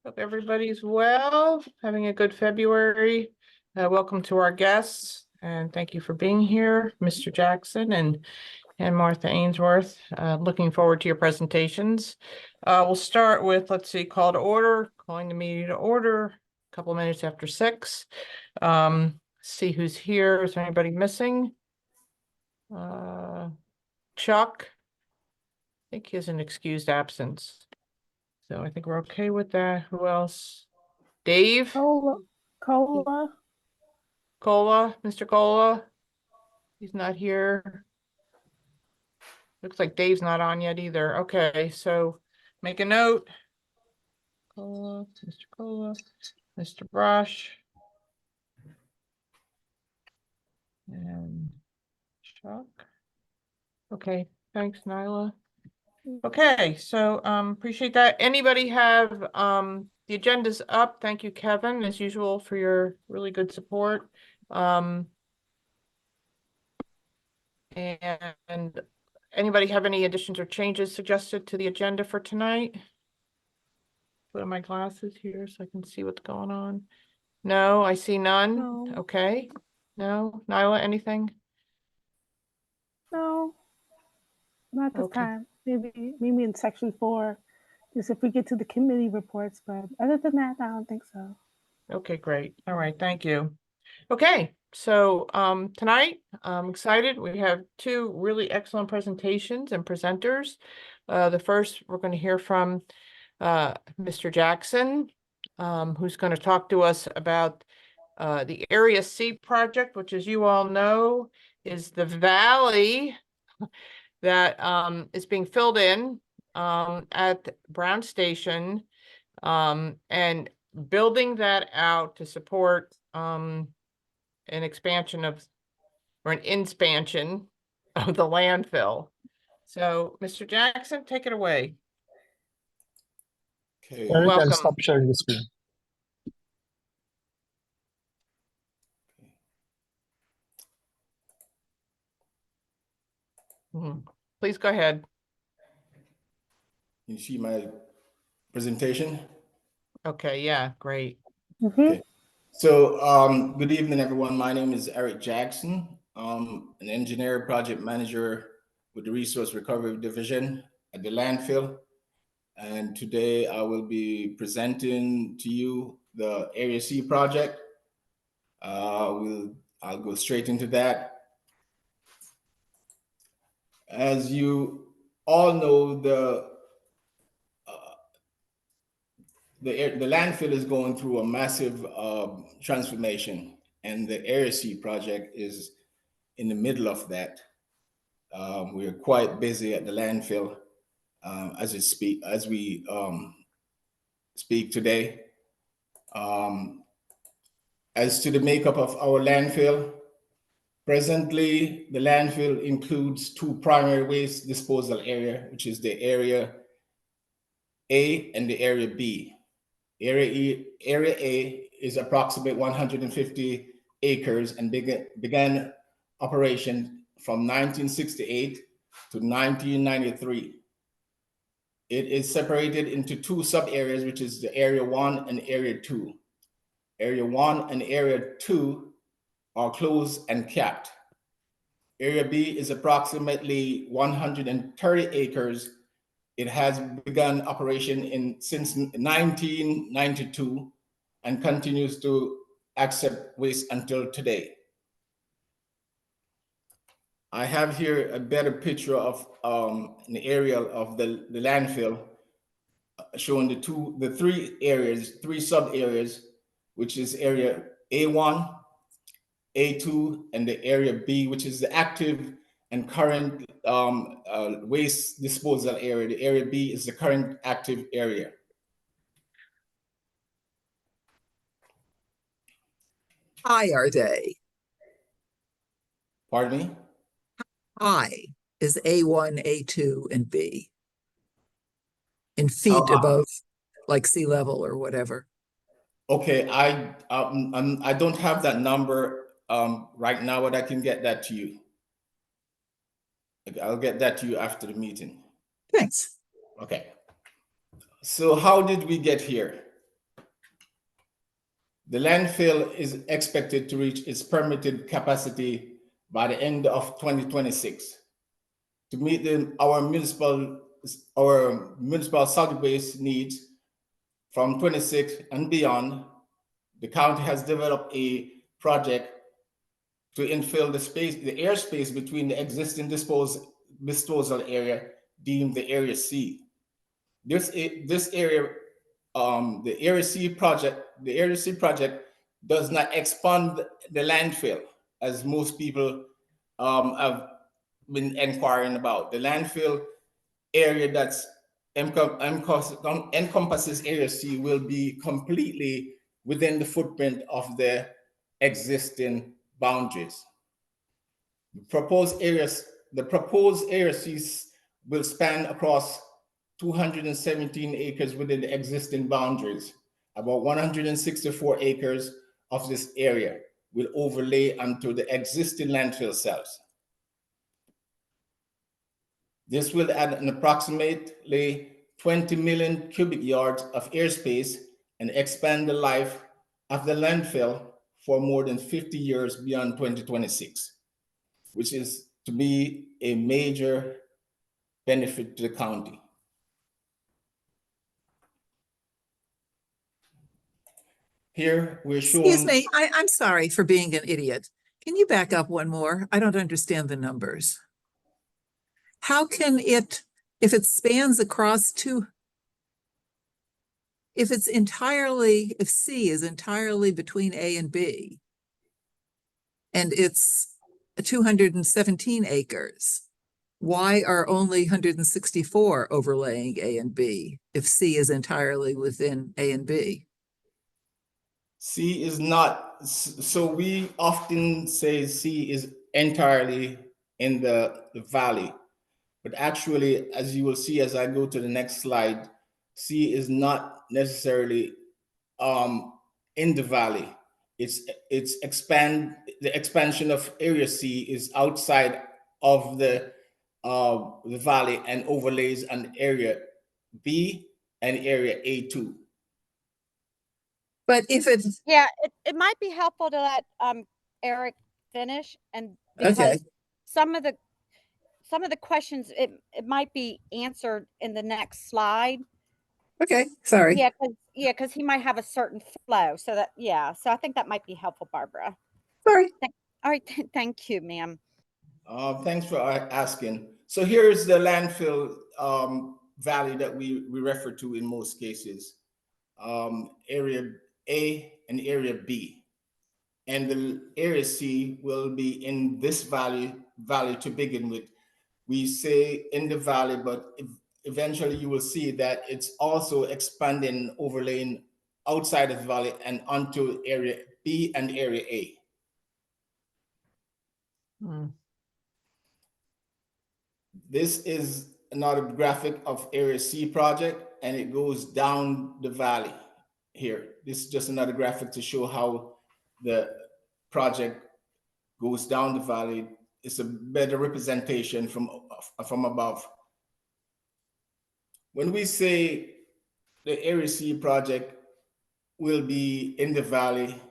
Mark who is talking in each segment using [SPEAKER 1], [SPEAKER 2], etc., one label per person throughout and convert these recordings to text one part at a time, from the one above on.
[SPEAKER 1] Hope everybody's well, having a good February. Welcome to our guests, and thank you for being here, Mr. Jackson and Martha Ainsworth. Looking forward to your presentations. We'll start with, let's see, call to order, calling the meeting to order, a couple of minutes after 6. See who's here. Is there anybody missing? Chuck, I think he has an excused absence. So I think we're okay with that. Who else? Dave?
[SPEAKER 2] Cola.
[SPEAKER 1] Cola, Mr. Cola? He's not here. Looks like Dave's not on yet either. Okay, so make a note. Cola, Mr. Brush. And Chuck. Okay, thanks, Nyla. Okay, so appreciate that. Anybody have the agenda's up. Thank you, Kevin, as usual, for your really good support. And anybody have any additions or changes suggested to the agenda for tonight? Put on my glasses here so I can see what's going on. No, I see none.
[SPEAKER 2] No.
[SPEAKER 1] Okay. No, Nyla, anything?
[SPEAKER 2] No, not this
[SPEAKER 1] Okay.
[SPEAKER 2] time. Maybe in section 4, just if we get to the committee reports. But other than that, I don't think so.
[SPEAKER 1] Okay, great. All right, thank you. Okay, so tonight I'm excited. We have 2 really excellent presentations and presenters. The first we're going to hear from Mr. Jackson, who's going to talk to us about the Area C project, which, as you all know, is the valley that is being filled in at Brown Station, and building that out to support an expansion of, or an inspansion of the landfill. So, Mr. Jackson, take it away.
[SPEAKER 3] Okay.
[SPEAKER 4] Eric, I'll
[SPEAKER 1] Welcome.
[SPEAKER 4] stop sharing the screen.
[SPEAKER 1] Please go ahead.
[SPEAKER 3] You see my presentation?
[SPEAKER 1] Okay, yeah, great.
[SPEAKER 3] Okay. So good evening, everyone. My name is Eric Jackson. I'm an engineer project manager with the Resource Recovery Division at the landfill. And today I will be presenting to you the Area C project. I'll go straight into that. As you all know, the landfill is going through a massive transformation, and the Area C project is in the middle of that. We are quite busy at the landfill as we speak today. As to the makeup of our landfill, presently the landfill includes 2 primary waste disposal area, which is the Area A and the Area B. Area A is approximately 150 acres and began operation from 1968 to 1993. It is separated into 2 sub-areas, which is the Area 1 and Area 2. Area 1 and Area 2 are closed and capped. Area B is approximately 130 acres. It has begun operation since 1992 and continues to accept waste until today. I have here a better picture of an aerial of the landfill showing the 3 sub areas, which is Area A1, A2, and the Area B, which is the active and current waste disposal area. The Area B is the current active area.
[SPEAKER 5] High are they?
[SPEAKER 3] Pardon me?
[SPEAKER 5] High is A1, A2, and B in feet above, like sea level or whatever.
[SPEAKER 3] Okay, I don't have that number right now, but I can get that to you. I'll get that to you after the meeting.
[SPEAKER 5] Thanks.
[SPEAKER 3] Okay. So how did we get here? The landfill is expected to reach its permitted capacity by the end of 2026. To meet our municipal solid waste needs from 26 and beyond, the county has developed a project to infill the airspace between the existing disposal area deemed the Area C. This area, the Area C project does not expand the landfill, as most people have been inquiring about. The landfill area that's encompasses Area C will be completely within the footprint of the existing boundaries. The proposed Area C will span across 217 acres within the existing boundaries. About 164 acres of this area will overlay onto the existing landfill cells. This will add an approximately 20 million cubic yards of airspace and expand the life of the landfill for more than 50 years beyond 2026, which is to be a major benefit to the county. Here we're showing.
[SPEAKER 5] Excuse me, I'm sorry for being an idiot. Can you back up one more? I don't understand the numbers. How can it, if it spans across if C is entirely between A and B, and it's 217 acres, why are only 164 overlaying A and B if C is entirely within A and B?
[SPEAKER 3] C is not, so we often say C is entirely in the valley, but actually, as you will see as I go to the next slide, C is not necessarily in the valley. The expansion of Area C is outside of the valley and overlays on Area B and Area A2.
[SPEAKER 5] But if it's
[SPEAKER 4] Yeah, it might be helpful to let Eric finish, and because
[SPEAKER 5] okay,
[SPEAKER 4] some of the questions it might be answered in the next slide.
[SPEAKER 5] okay, sorry.
[SPEAKER 4] Yeah, because he might have a certain flow. So I think that might be helpful, Barbara.
[SPEAKER 5] Sorry.
[SPEAKER 4] All right, thank you, ma'am.
[SPEAKER 3] Thanks for asking. So here's the landfill valley that we refer to in most cases. Area A and Area B. And the Area C will be in this valley to begin with. We say in the valley, but eventually you will see that it's also expanding, overlaying outside of the valley and onto Area B and Area A. This is another graphic of Area C project, and it goes down the valley here. This is just another graphic to show how the project goes down the valley. It's a better representation from above. When we say the Area C project will be in the valley,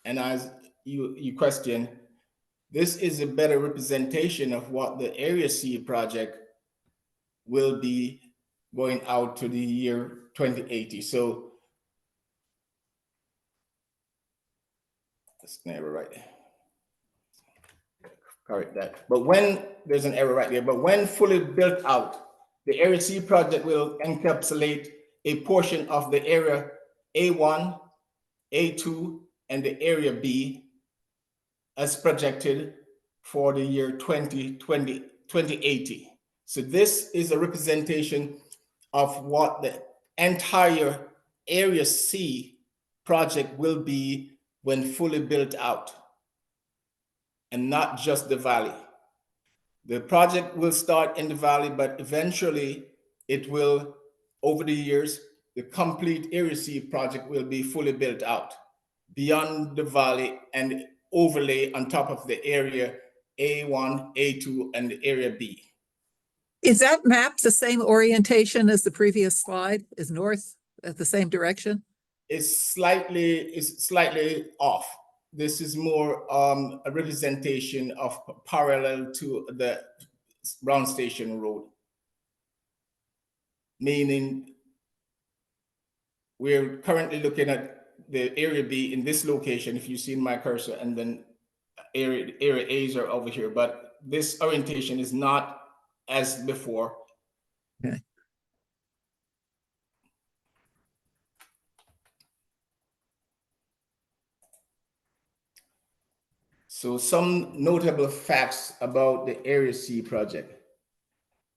[SPEAKER 3] and as you question, this is a better representation of what the Area C project will be going out to the year 2080. So that's an error right there. Correct that. But when there's an error right there, but when fully built out, the Area C project will encapsulate a portion of the area A1, A2, and the Area B as projected for the year 2080. So this is a representation of what the entire Area C project will be when fully built out, and not just the valley. The project will start in the valley, but eventually it will, over the years, the complete Area C project will be fully built out beyond the valley and overlay on top of the Area A1, A2, and the Area B.
[SPEAKER 5] Is that map the same orientation as the previous slide? Is north at the same direction?
[SPEAKER 3] is slightly off. This is more a representation of parallel to the Brown Station Road, meaning we're currently looking at the area B in this location, if you see my cursor, and then area A's are over here, but this orientation is not as before.
[SPEAKER 5] Okay.
[SPEAKER 3] So some notable facts about the Area C project.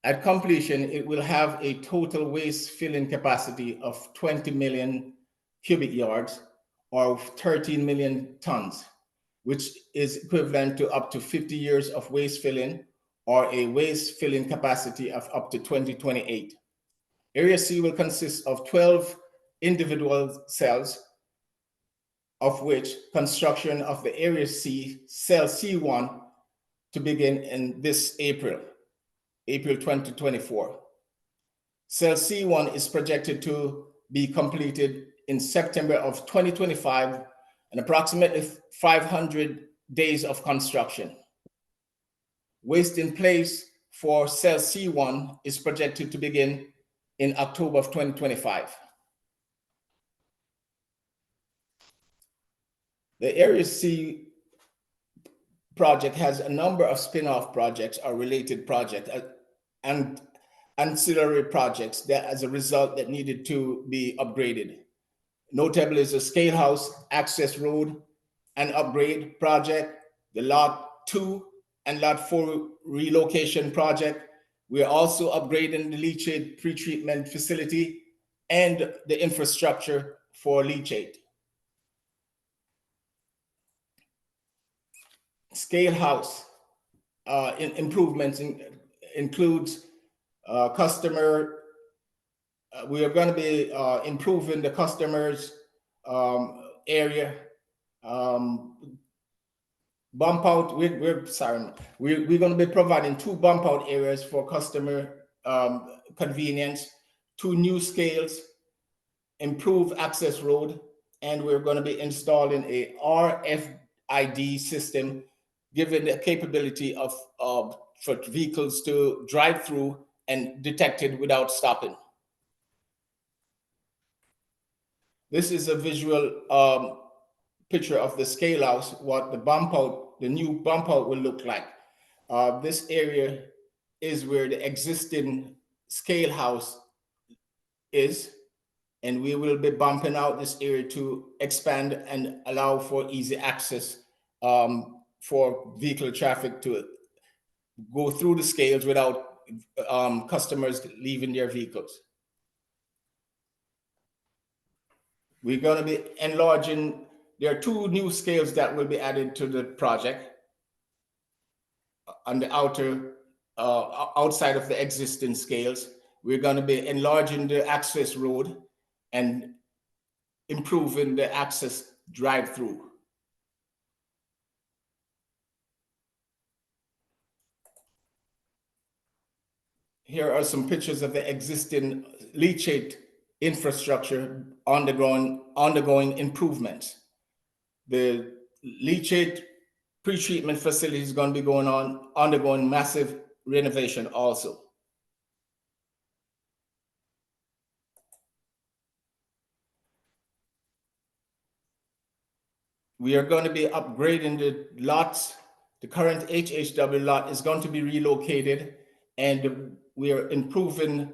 [SPEAKER 3] At completion, it will have a total waste filling capacity of 20 million cubic yards or 13 million tons, which is equivalent to up to 50 years of waste filling or a waste filling capacity of up to 2028. Area C will consist of 12 individual cells, of which construction of the Area C cell C1 to begin in this April 2024. Cell C1 is projected to be completed in September of 2025 and approximately 500 days of construction. Waste in place for cell C1 is projected to begin in October of 2025. The Area C project has a number of spin-off projects or related projects and ancillary projects that as a result that needed to be upgraded. Notable is the Scale House Access Road and Upgrade Project, the Lot 2 and Lot 4 relocation project. We are also upgrading the leachate pretreatment facility and the infrastructure for leachate. Scale House improvements includes customer. We are going to be improving the customers area. Bump out. We're going to be providing 2 bump out areas for customer convenience, 2 new scales, improve access road, and we're going to be installing a RFID system, given the capability of for vehicles to drive through and detect it without stopping. This is a visual picture of the scale house, what the new bump out will look like. This area is where the existing scale house is, and we will be bumping out this area to expand and allow for easy access for vehicle traffic to go through the scales without customers leaving their vehicles. We're going to be enlarging. There are 2 new scales that will be added to the project on the outside of the existing scales. We're going to be enlarging the access road and improving the access drive-through. Here are some pictures of the existing leachate infrastructure undergoing improvements. The leachate pretreatment facility is going to be undergoing massive renovation also. We are going to be upgrading the lots. The current HHW lot is going to be relocated, and we are improving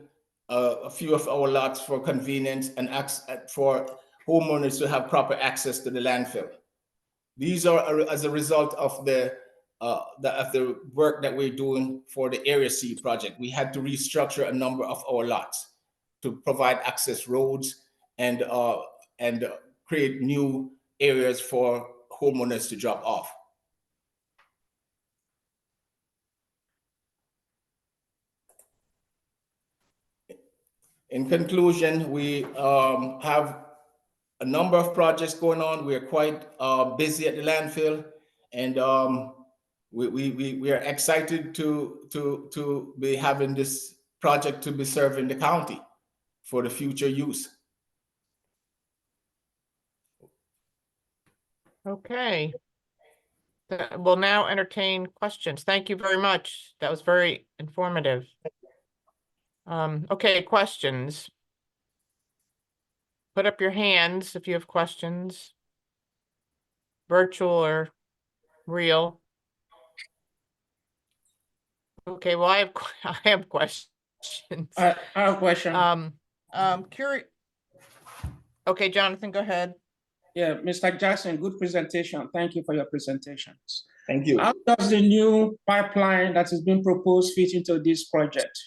[SPEAKER 3] a few of our lots for convenience and for homeowners to have proper access to the landfill. These are as a result of the work that we're doing for the Area C project. We had to restructure a number of our lots to provide access roads and create new areas for homeowners to drop off. In conclusion, we have a number of projects going on. We are quite busy at the landfill, and we are excited to be having this project to be serving the county for the future use.
[SPEAKER 1] Okay. We'll now entertain questions. Thank you very much. That was very informative. Okay, questions. Put up your hands if you have questions. Virtual or real. Okay, well, I have questions.
[SPEAKER 6] I have a question.
[SPEAKER 1] Curious. Okay, Jonathan, go ahead.
[SPEAKER 6] Yeah, Mr. Jackson, good presentation. Thank you for your presentations.
[SPEAKER 3] Thank you.
[SPEAKER 6] How does the new pipeline that is being proposed fit into this project?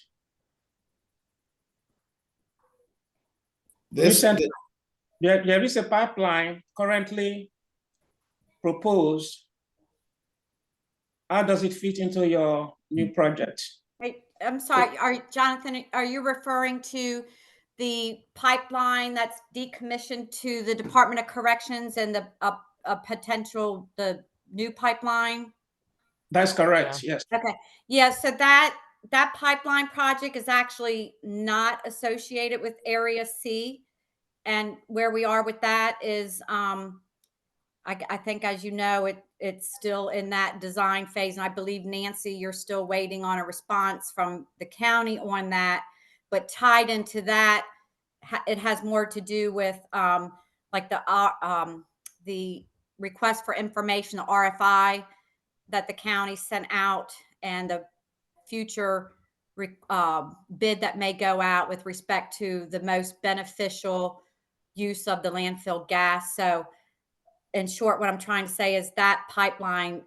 [SPEAKER 3] This,
[SPEAKER 6] There is a pipeline currently proposed. How does it fit into your new project?
[SPEAKER 4] Wait, I'm sorry, Jonathan, are you referring to the pipeline that's decommissioned to the Department of Corrections and the new pipeline?
[SPEAKER 6] That's correct, yes.
[SPEAKER 4] Okay, yeah, so that pipeline project is actually not associated with Area C. And where we are with that is, I think, as you know, it's still in that design phase. And I believe, Nancy, you're still waiting on a response from the county on that. But tied into that, it has more to do with like the request for information, the RFI that the county sent out, and the future bid that may go out with respect to the most beneficial use of the landfill gas. So in short, what I'm trying to say is that pipeline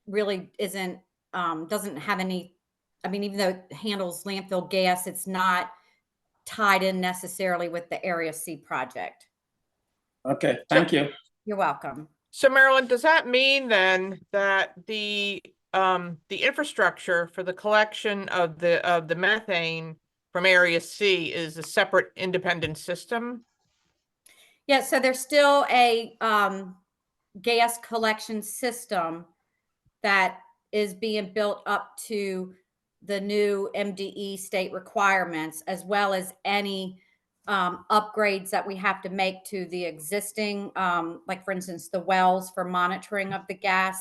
[SPEAKER 4] really isn't, doesn't have any, I mean, even though it handles landfill gas, it's not tied in necessarily with the Area C project.
[SPEAKER 6] Okay, thank you.
[SPEAKER 4] You're welcome.
[SPEAKER 1] So Marilyn, does that mean then that the infrastructure for the collection of the methane from Area C is a separate independent system?
[SPEAKER 4] Yeah, so there's still a gas collection system that is being built up to the new MDE state requirements, as well as any upgrades that we have to make to the existing, like for instance, the wells for monitoring of the gas.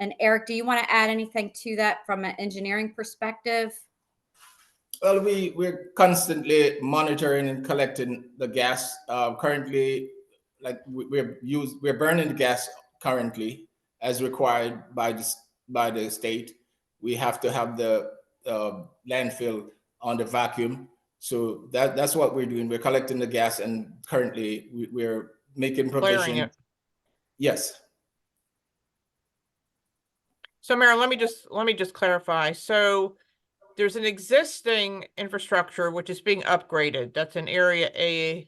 [SPEAKER 4] And Eric, do you want to add anything to that from an engineering perspective?
[SPEAKER 3] well, we're constantly monitoring and collecting the gas. Currently, like we're burning the gas currently as required by the state. We have to have the landfill on the vacuum. So that's what we're doing. We're collecting the gas, and currently we're making provision.
[SPEAKER 1] Clearing it.
[SPEAKER 3] Yes.
[SPEAKER 1] So Marilyn, let me just clarify. So there's an existing infrastructure which is being upgraded. That's in Area A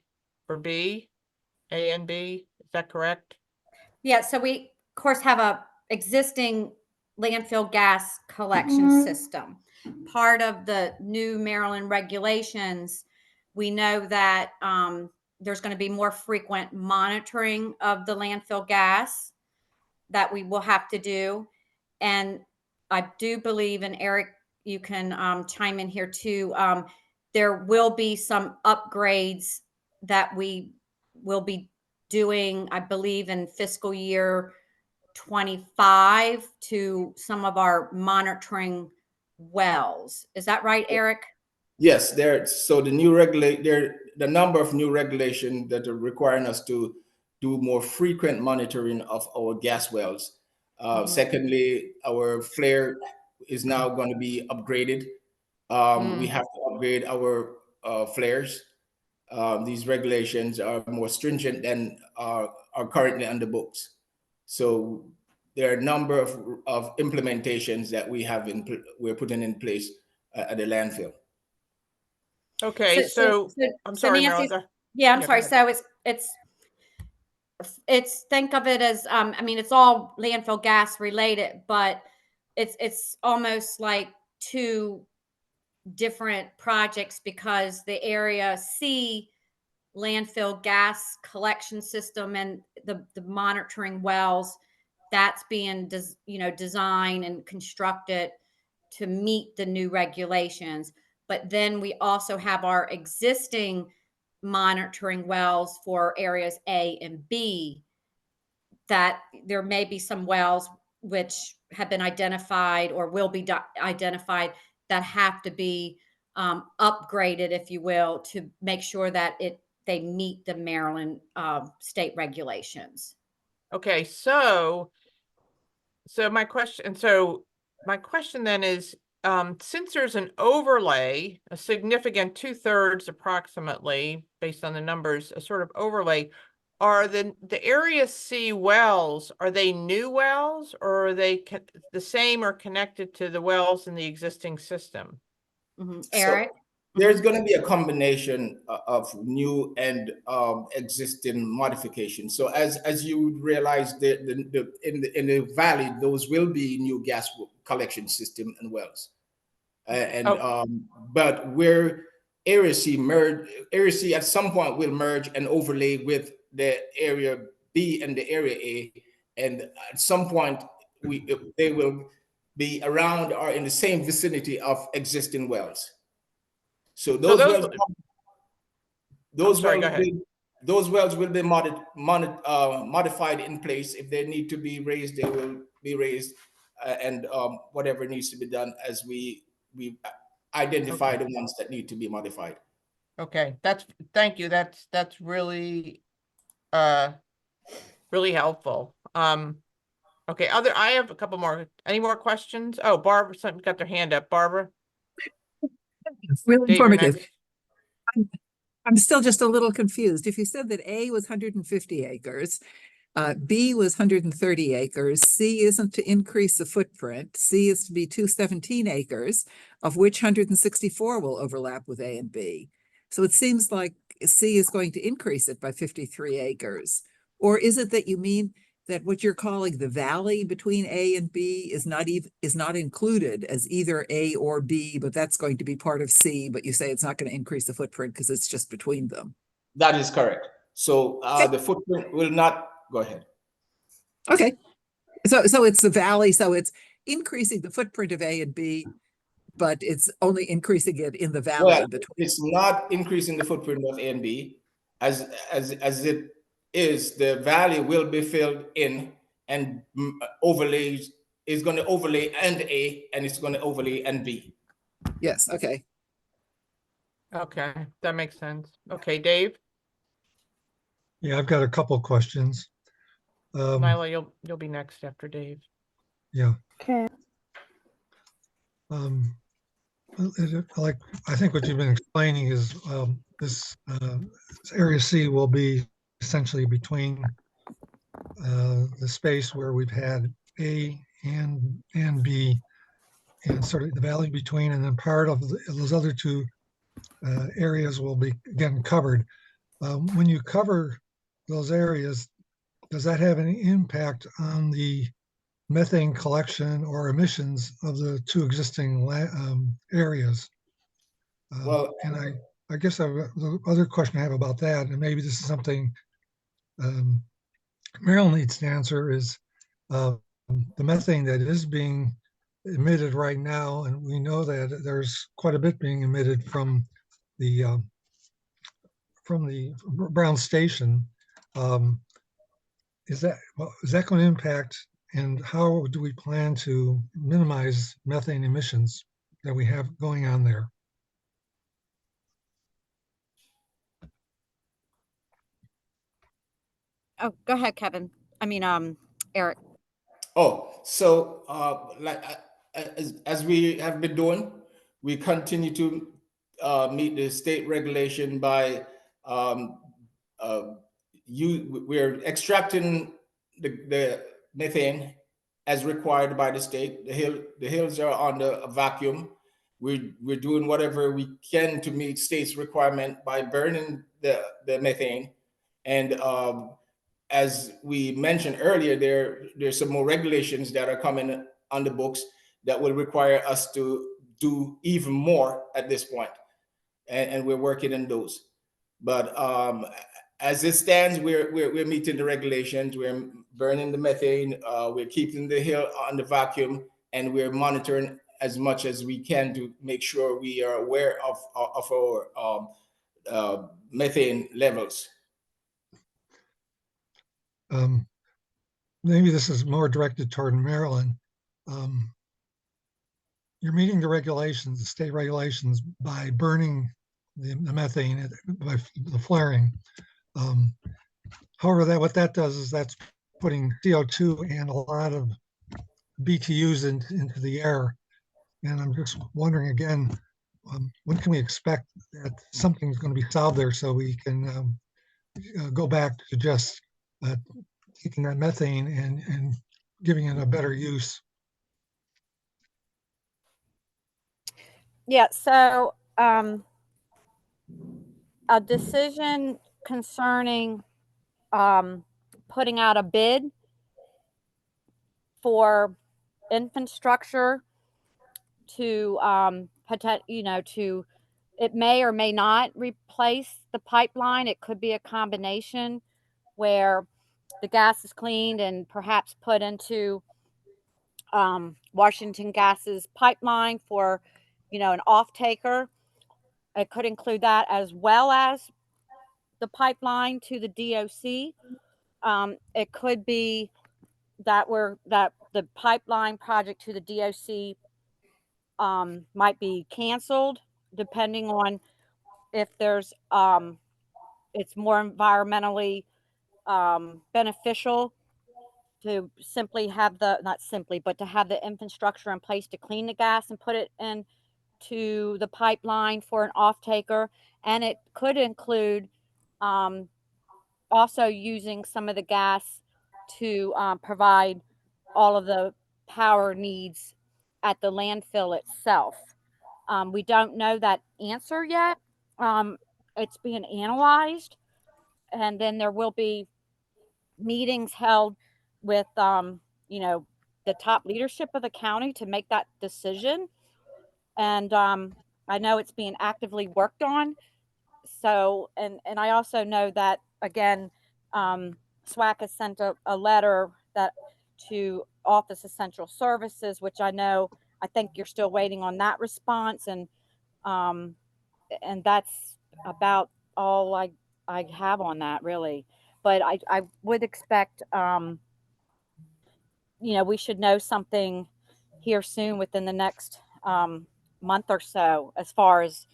[SPEAKER 1] or B, A and B. Is that correct?
[SPEAKER 4] Yeah, so we, of course, have a existing landfill gas collection system. Part of the new Maryland regulations, we know that there's going to be more frequent monitoring of the landfill gas that we will have to do. And I do believe, and Eric, you can chime in here too, there will be some upgrades that we will be doing, I believe, in fiscal year 25 to some of our monitoring wells. Is that right, Eric?
[SPEAKER 3] Yes, so the number of new regulations that are requiring us to do more frequent monitoring of our gas wells. Secondly, our flare is now going to be upgraded. We have to upgrade our flares. These regulations are more stringent than are currently on the books. So there are a number of implementations that we're putting in place at the landfill.
[SPEAKER 1] Okay, so I'm sorry, Marilyn.
[SPEAKER 4] Yeah, I'm
[SPEAKER 1] Yeah,
[SPEAKER 4] sorry.
[SPEAKER 1] go ahead.
[SPEAKER 4] So it's think of it as I mean, it's all landfill gas related, but it's almost like two different projects, because the Area C landfill gas collection system and the monitoring wells, that's being designed and constructed to meet the new regulations. But then we also have our existing monitoring wells for areas A and B that there may be some wells which have been identified or will be identified that have to be upgraded, if you will, to make sure that they meet the Maryland state regulations.
[SPEAKER 1] Okay, so my question then is, since there's an overlay, a significant 2/3 approximately, based on the numbers, a sort of overlay, are the Area C wells, are they new wells, or are they the same or connected to the wells in the existing system?
[SPEAKER 4] Eric?
[SPEAKER 3] There's going to be a combination of new and existing modifications. So as you realize, in the valley, those will be new gas collection system and wells, but where Area C at some point will merge and overlay with the Area B and the Area A, and at some point they will be around or in the same vicinity of existing wells. So those wells will be modified in place. If they need to be raised, they will be raised, and whatever needs to be done as we identify the ones that need to be modified.
[SPEAKER 1] Okay, thank you. That's really really helpful. Okay, I have a couple more. Any more questions? Oh, Barbara, something got their hand up. Barbara?
[SPEAKER 5] It's really
[SPEAKER 1] Dave, you're
[SPEAKER 5] informative.
[SPEAKER 1] next.
[SPEAKER 5] I'm still just a little confused. If you said that A was 150 acres, B was 130 acres, C isn't to increase the footprint, C is to be 217 acres, of which 164 will overlap with A and B. So it seems like C is going to increase it by 53 acres. Or is it that you mean that what you're calling the valley between A and B is not included as either A or B, but that's going to be part of C, but you say it's not going to increase the footprint because it's just between them?
[SPEAKER 3] That is correct. So the footprint will not go ahead.
[SPEAKER 5] Okay. So it's the valley, so it's increasing the footprint of A and B, but it's only increasing it in the valley between.
[SPEAKER 3] It's not increasing the footprint of A and B. As it is, the valley will be filled in and overlays is going to overlay and A, and it's going to overlay and B.
[SPEAKER 5] Yes, okay.
[SPEAKER 1] Okay, that makes sense. Okay, Dave?
[SPEAKER 7] Yeah, I've got a couple of questions.
[SPEAKER 1] Nyla, you'll be next after Dave.
[SPEAKER 7] Yeah.
[SPEAKER 2] Okay.
[SPEAKER 7] Like I think what you've been explaining is this Area C will be essentially between the space where we've had A and B, and sort of the valley between, and then part of those other two areas will be again covered. When you cover those areas, does that have any impact on the methane collection or emissions of the two existing areas? And I guess the other question I have about that, and maybe this is something Meryl needs to answer, is the methane that is being emitted right now, and we know that there's quite a bit being emitted from the Brown Station. Is that going to impact, and how do we plan to minimize methane emissions that we have going on there?
[SPEAKER 4] Oh, go ahead, Kevin. I mean, Eric.
[SPEAKER 3] Oh, so as we have been doing, we continue to meet the state regulation by we're extracting the methane as required by the state. The hills are under a vacuum. We're doing whatever we can to meet state's requirement by burning the methane. And as we mentioned earlier, there's some more regulations that are coming on the books that will require us to do even more at this point. And we're working on those. But as it stands, we're meeting the regulations. We're burning the methane. We're keeping the hill on the vacuum, and we're monitoring as much as we can to make sure we are aware of our methane levels.
[SPEAKER 7] maybe this is more directed toward Maryland. You're meeting the regulations, the state regulations, by burning the methane, by the flaring. However, what that does is that's putting CO2 and a lot of BTUs into the air. And I'm just wondering again, when can we expect that something's going to be solved there so we can go back to just taking that methane and giving it a better use?
[SPEAKER 4] Yeah, so a decision concerning putting out a bid for infrastructure to to it may or may not replace the pipeline. It could be a combination where the gas is cleaned and perhaps put into Washington Gas's pipeline for, an off taker. It could include that as well as the pipeline to the DOC. It could be that the pipeline project to the DOC might be canceled, depending on if there's it's more environmentally beneficial to simply have not simply, but to have the infrastructure in place to clean the gas and put it in to the pipeline for an off taker. And it could include also using some of the gas to provide all of the power needs at the landfill itself. We don't know that answer yet. It's being analyzed, and then there will be meetings held with the top leadership of the county to make that decision. And I know it's being actively worked on. So, and I also know that, again, SWAC has sent a letter to Office Essential Services, which I think you're still waiting on that response. And that's about all I have on that, really. But I would expect, we should know something here soon within the next month or so, as far as,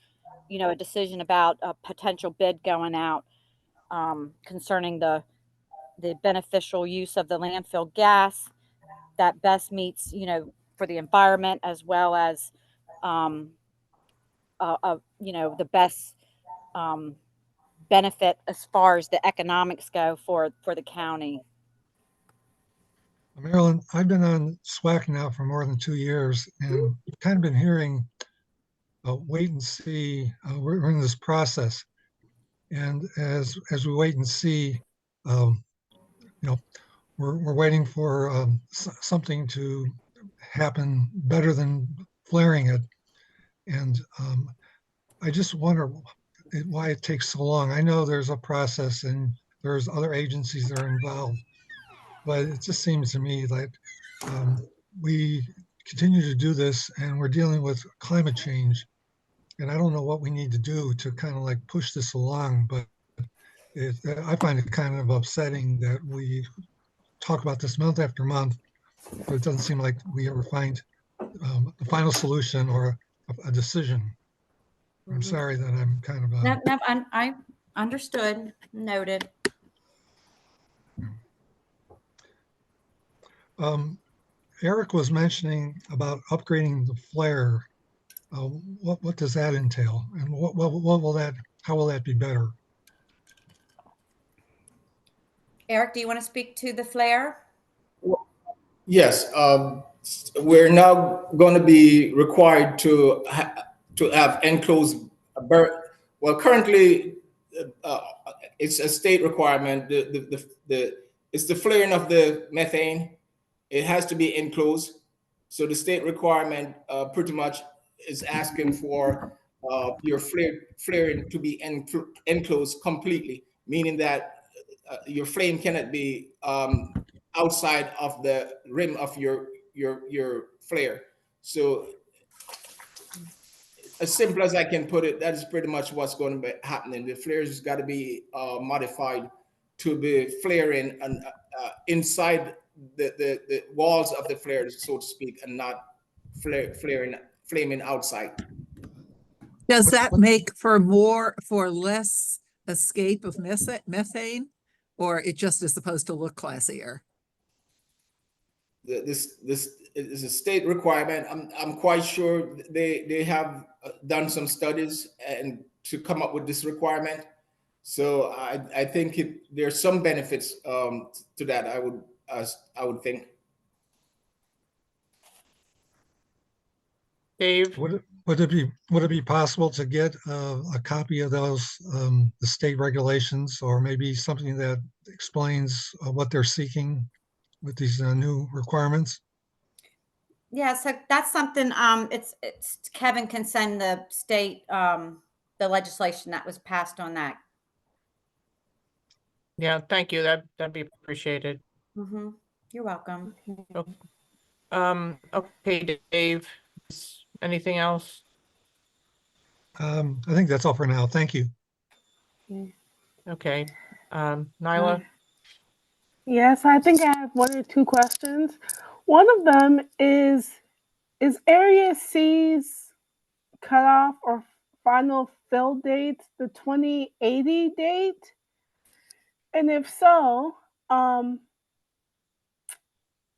[SPEAKER 4] a decision about a potential bid going out concerning the beneficial use of the landfill gas that best meets, for the environment, as well as, the best benefit as far as the economics go for the county.
[SPEAKER 7] Marilyn, I've been on SWAC now for more than 2 years, and kind of been hearing wait and see. We're in this process, and as we wait and see, we're waiting for something to happen better than flaring it. And I just wonder why it takes so long. I know there's a process and there's other agencies that are involved, but it just seems to me like we continue to do this and we're dealing with climate change. And I don't know what we need to do to kind of like push this along, but I find it kind of upsetting that we talk about this month after month, but it doesn't seem like we ever find the final solution or a decision. I'm sorry that I'm kind of.
[SPEAKER 4] No, I understood, noted.
[SPEAKER 7] Eric was mentioning about upgrading the flare. What does that entail, and what will that? How will that be better?
[SPEAKER 4] Eric, do you want to speak to the flare?
[SPEAKER 3] Yes, we're now going to be required to have enclosed well, currently it's a state requirement. It's the flaring of the methane. It has to be enclosed. So the state requirement pretty much is asking for your flaring to be enclosed completely, meaning that your flame cannot be outside of the rim of your flare. So as simple as I can put it, that is pretty much what's going to be happening. The flares has got to be modified to be flaring inside the walls of the flares, so to speak, and not flaming outside.
[SPEAKER 5] Does that make for less escape of methane? Or it just is supposed to look classier?
[SPEAKER 3] This is a state requirement. I'm quite sure they have done some studies and to come up with this requirement. So I think there's some benefits to that. I would think.
[SPEAKER 1] Dave?
[SPEAKER 7] Would it be possible to get a copy of those the state regulations, or maybe something that explains what they're seeking with these new requirements?
[SPEAKER 4] Yeah, so that's something, it's Kevin can send the state, the legislation that was passed on that.
[SPEAKER 1] Yeah, thank you. That'd be appreciated.
[SPEAKER 4] Mm-hmm. You're welcome.
[SPEAKER 1] Okay, Dave, anything else?
[SPEAKER 7] I think that's all for now. Thank you.
[SPEAKER 1] Okay, Nyla?
[SPEAKER 2] Yes, I think I have one or two questions. One of them is Area C's cutoff or final fill date the 2080 date? And if so, what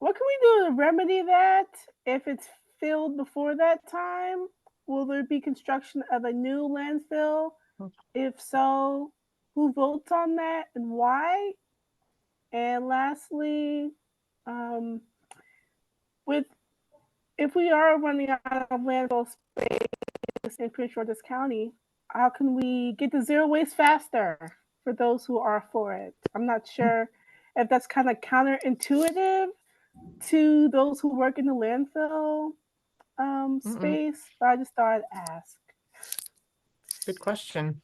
[SPEAKER 2] can we do to remedy that if it's filled before that time? Will there be construction of a new landfill? If so, who votes on that and why? And lastly, if we are running out of landfill space in Prince George's County, how can we get to zero waste faster for those who are for it? I'm not sure if that's kind of counterintuitive to those who work in the landfill space, but I just thought I'd ask.
[SPEAKER 1] Good question.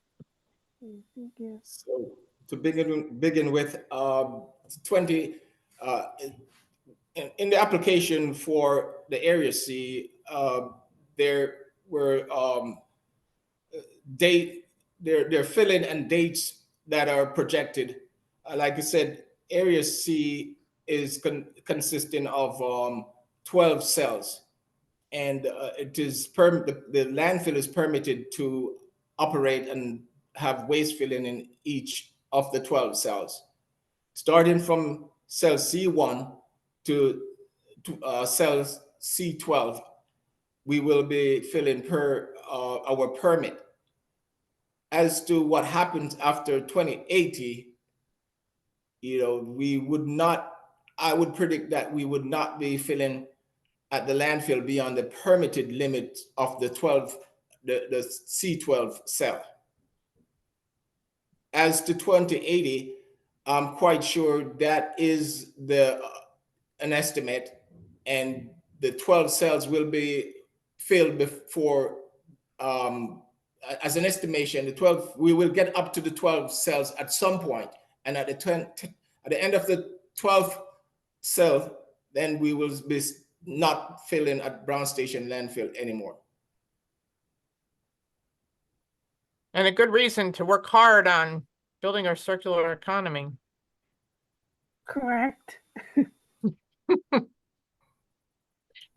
[SPEAKER 2] Thank you.
[SPEAKER 3] So to begin with, 20 in the application for the Area C, there were they're filling and dates that are projected. Like I said, Area C is consisting of 12 cells, and it is the landfill is permitted to operate and have waste filling in each of the 12 cells, starting from cell C1 to cell C12. We will be filling per our permit. As to what happens after 2080, I would predict that we would not be filling at the landfill beyond the permitted limit of the C12 cell. As to 2080, I'm quite sure that is an estimate, and the 12 cells will be filled before, as an estimation, we will get up to the 12 cells at some point, and at the end of the 12th cell, then we will be not filling at Brown Station landfill anymore.
[SPEAKER 1] And a good reason to work hard on building our circular economy.
[SPEAKER 2] Correct.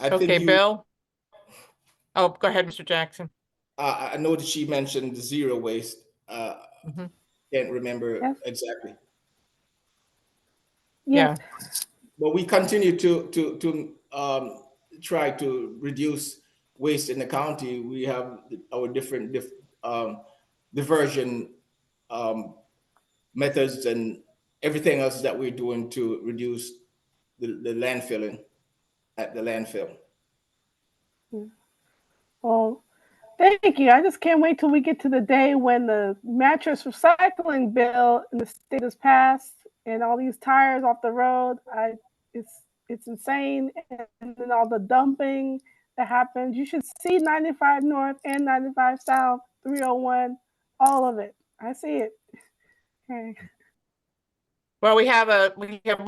[SPEAKER 1] Okay, Bill? Oh, go ahead, Mr. Jackson.
[SPEAKER 3] I know that she mentioned zero waste. Can't remember exactly.
[SPEAKER 2] Yeah.
[SPEAKER 3] But we continue to try to reduce waste in the county. We have our different diversion methods and everything else that we're doing to reduce the landfilling at the landfill.
[SPEAKER 2] Well, thank you. I just can't wait till we get to the day when the mattress recycling bill in the state is passed and all these tires off the road. It's insane, and then all the dumping that happens. You should see 95 North and 95 South, 301, all of it. I see it. Okay.
[SPEAKER 1] Well, we have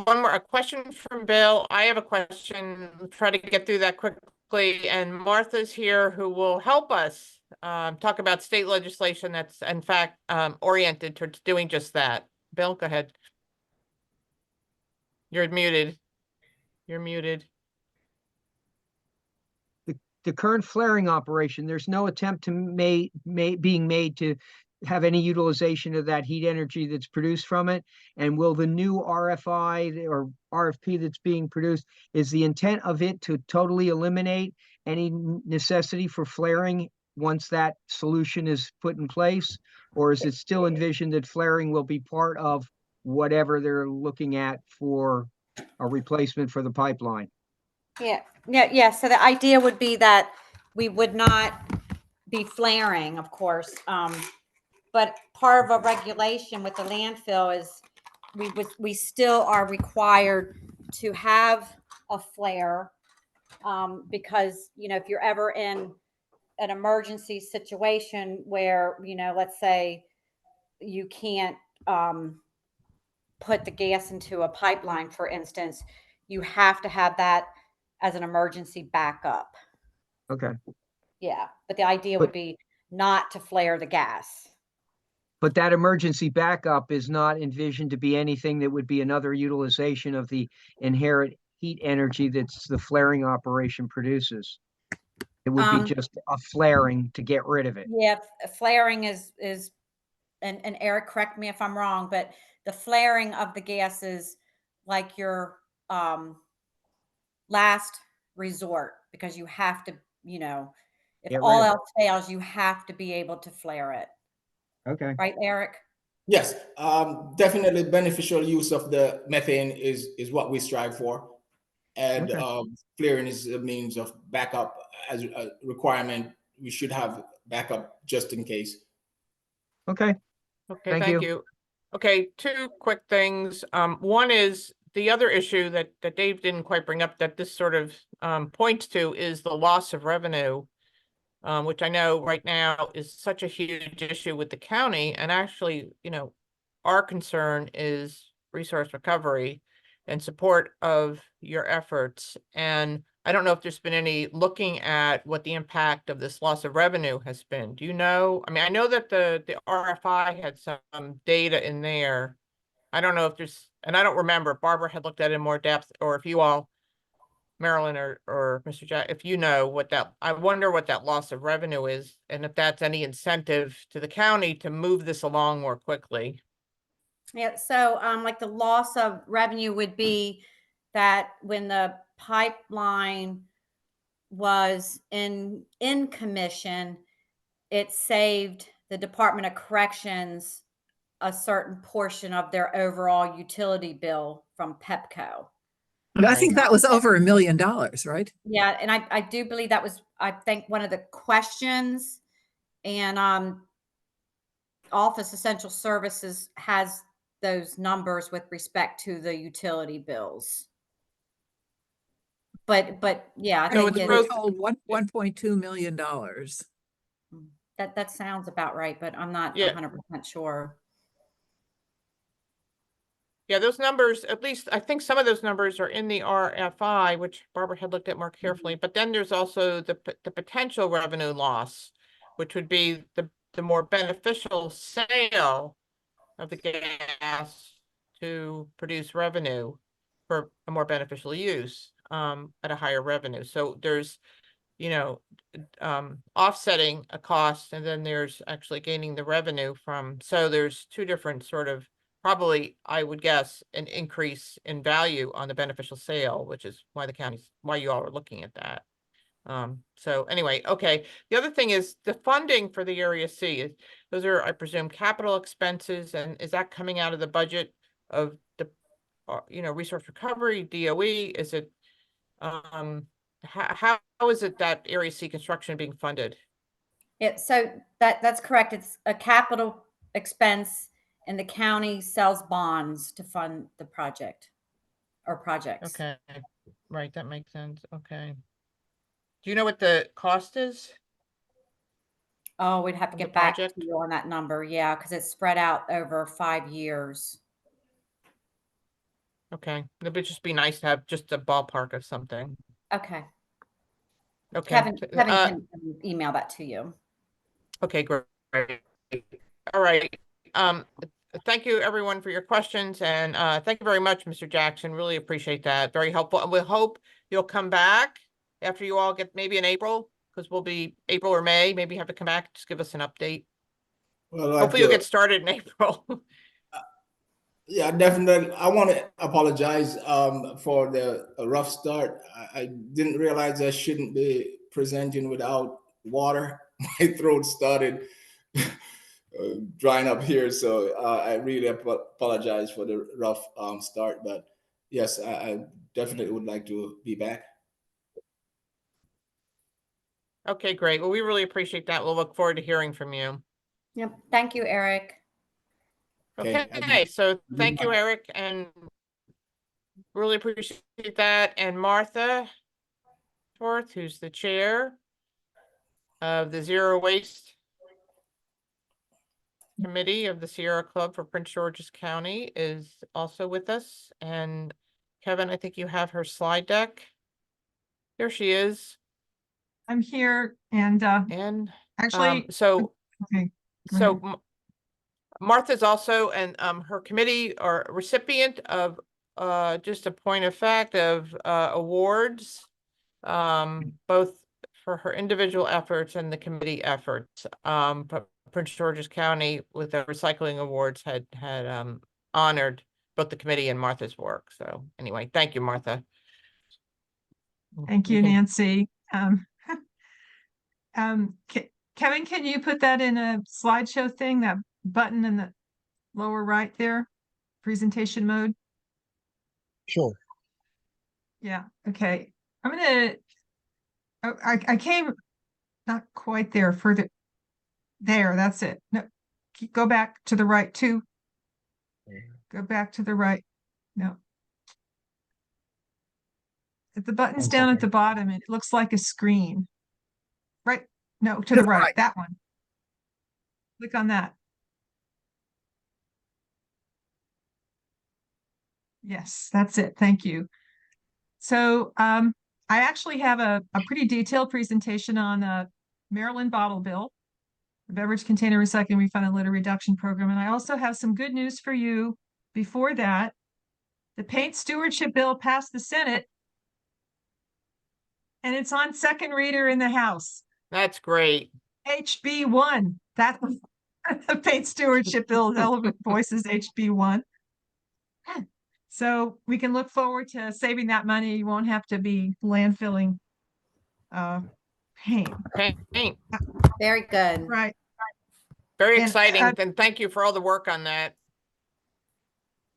[SPEAKER 1] one more question from Bill. I have a question. Try to get through that quickly. And Martha's here, who will help us talk about state legislation that's in fact oriented towards doing just that. Bill, go ahead. You're muted. you're muted.
[SPEAKER 8] The current flaring operation, there's no attempt to being made to have any utilization of that heat energy that's produced from it? And will the new RFI or RFP that's being produced, is the intent of it to totally eliminate any necessity for flaring once that solution is put in place? Or is it still envisioned that flaring will be part of whatever they're looking at for a replacement for the pipeline?
[SPEAKER 4] Yeah. So the idea would be that we would not be flaring, of course. But part of a regulation with the landfill is we still are required to have a flare, because, you know, if you're ever in an emergency situation where, you know, let's say you can't put the gas into a pipeline, for instance, you have to have that as an emergency backup.
[SPEAKER 8] Okay.
[SPEAKER 4] Yeah, but the idea would be not to flare the gas.
[SPEAKER 8] But that emergency backup is not envisioned to be anything that would be another utilization of the inherent heat energy that's the flaring operation produces. It would be just a flaring to get rid of it.
[SPEAKER 4] Yeah, flaring is and Eric, correct me if I'm wrong, but the flaring of the gas is like your last resort, because you have to, you know, if
[SPEAKER 8] Get rid
[SPEAKER 4] all
[SPEAKER 8] of it.
[SPEAKER 4] else fails, you have to be able to flare it.
[SPEAKER 8] Okay.
[SPEAKER 4] Right, Eric?
[SPEAKER 3] Yes, definitely beneficial use of the methane is what we strive for. And
[SPEAKER 8] Okay.
[SPEAKER 3] flaring is a means of backup. As a requirement, we should have backup just in case.
[SPEAKER 8] Okay.
[SPEAKER 1] Okay,
[SPEAKER 8] Thank
[SPEAKER 1] thank
[SPEAKER 8] you.
[SPEAKER 1] you. Okay, two quick things. One is the other issue that Dave didn't quite bring up that this sort of points to is the loss of revenue, which I know right now is such a huge issue with the county. And actually, you know, our concern is resource recovery and support of your efforts. And I don't know if there's been any looking at what the impact of this loss of revenue has been. Do you know? I mean, I know that the RFI had some data in there. I don't know if there's, and I don't remember if Barbara had looked at it in more depth, or if you all, Marilyn or Mr. Jack, if you know what that, I wonder what that loss of revenue is, and if that's any incentive to the county to move this along more quickly.
[SPEAKER 4] Yeah, so like the loss of revenue would be that when the pipeline was in commission, it saved the Department of Corrections a certain portion of their overall utility bill from PEPCO.
[SPEAKER 5] And I think that was over $1 million, right?
[SPEAKER 4] Yeah, and I do believe that was, I think, one of the questions. And Office Essential Services has those numbers with respect to the utility bills. But yeah, I
[SPEAKER 1] So
[SPEAKER 4] think
[SPEAKER 1] it's
[SPEAKER 5] We were
[SPEAKER 1] both-
[SPEAKER 5] told $1.2 million.
[SPEAKER 4] that sounds about right, but I'm not
[SPEAKER 1] Yeah.
[SPEAKER 4] 100% sure.
[SPEAKER 1] Yeah, those numbers, at least I think some of those numbers are in the RFI, which Barbara had looked at more carefully. But then there's also the potential revenue loss, which would be the more beneficial sale of the gas to produce revenue for a more beneficial use at a higher revenue. So there's, you know, offsetting a cost, and then there's actually gaining the revenue from. So there's two different sort of, probably, I would guess, an increase in value on the beneficial sale, which is why why you all are looking at that. So anyway, okay. The other thing is the funding for the Area C. Those are, I presume, capital expenses, and is that coming out of the budget of the, you know, resource recovery, DOE? Is it, how is it that Area C construction being funded?
[SPEAKER 4] So that's correct. It's a capital expense, and the county sells bonds to fund the project or projects.
[SPEAKER 1] Okay, right, that makes sense. Okay. Do you know what the cost is?
[SPEAKER 4] Oh, we'd have to
[SPEAKER 1] Of the
[SPEAKER 4] get back to
[SPEAKER 1] project?
[SPEAKER 4] you on that number. Yeah, because it's spread out over 5 years.
[SPEAKER 1] Okay, it would just be nice to have just a ballpark of something.
[SPEAKER 4] Okay.
[SPEAKER 1] Okay.
[SPEAKER 4] Kevin can email that to you.
[SPEAKER 1] Okay, great. All right. thank you everyone for your questions, and thank you very much, Mr. Jackson. Really appreciate that. Very helpful. And we hope you'll come back after you all get, maybe in April, because we'll be April or May, maybe have to come back, just give us an update.
[SPEAKER 3] Well,
[SPEAKER 1] Hopefully you'll get started in April.
[SPEAKER 3] yeah, definitely. I want to apologize for the rough start. I didn't realize I shouldn't be presenting without water. My throat started drying up here, so I really apologize for the rough start. But yes, I definitely would like to be back.
[SPEAKER 1] Okay, great. Well, we really appreciate that. We'll look forward to hearing from you.
[SPEAKER 4] Yep. Thank you, Eric.
[SPEAKER 1] Okay, so thank you, Eric, and really appreciate that. And Martha Torth, who's the chair of the Zero Waste Committee of the Sierra Club for Prince George's County, is also with us. And Kevin, I think you have her slide deck. Here she is.
[SPEAKER 9] I'm here and
[SPEAKER 1] And
[SPEAKER 9] actually,
[SPEAKER 1] so
[SPEAKER 9] okay, go ahead.
[SPEAKER 1] Martha's also, and her committee are recipient of just a point of fact of awards, both for her individual efforts and the committee efforts. But Prince George's County with the recycling awards had honored both the committee and Martha's work. So anyway, thank you, Martha.
[SPEAKER 9] Thank you, Nancy. Kevin, can you put that in a slideshow thing, that button in the lower right there, presentation mode?
[SPEAKER 7] Sure.
[SPEAKER 9] Yeah, okay. I'm gonna, oh, I came not quite there, further. There, that's it. No, go back to the right too. Go back to the right. No. If the button's down at the bottom, it looks like a screen. Right? No, to the right, that one. Click on that. Yes, that's it. Thank you. So I actually have a pretty detailed presentation on Maryland Bottle Bill, the Beverage Container Recycling Refund and Litter Reduction Program. And I also have some good news for you before that. The Paint Stewardship Bill passed the Senate, and it's on second reader in the House.
[SPEAKER 1] That's great.
[SPEAKER 9] HB1. That the Paint Stewardship Bill, Element Voices HB1. So we can look forward to saving that money. You won't have to be landfilling paint.
[SPEAKER 1] Paint.
[SPEAKER 4] Very good.
[SPEAKER 9] Right.
[SPEAKER 1] Very
[SPEAKER 9] And,
[SPEAKER 1] exciting. And thank you for all the work on that.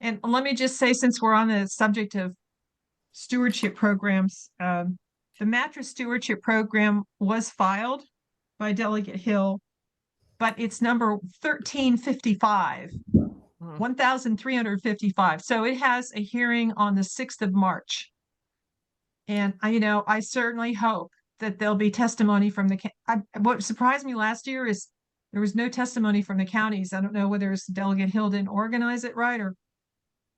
[SPEAKER 9] And let me just say, since we're on the subject of stewardship programs, the mattress stewardship program was filed by Delegate Hill, but it's number 1355. 1,355. So it has a hearing on the 6th of March. And I certainly hope that there'll be testimony from what surprised me last year is there was no testimony from the counties. I don't know whether it's Delegate Hill didn't organize it right,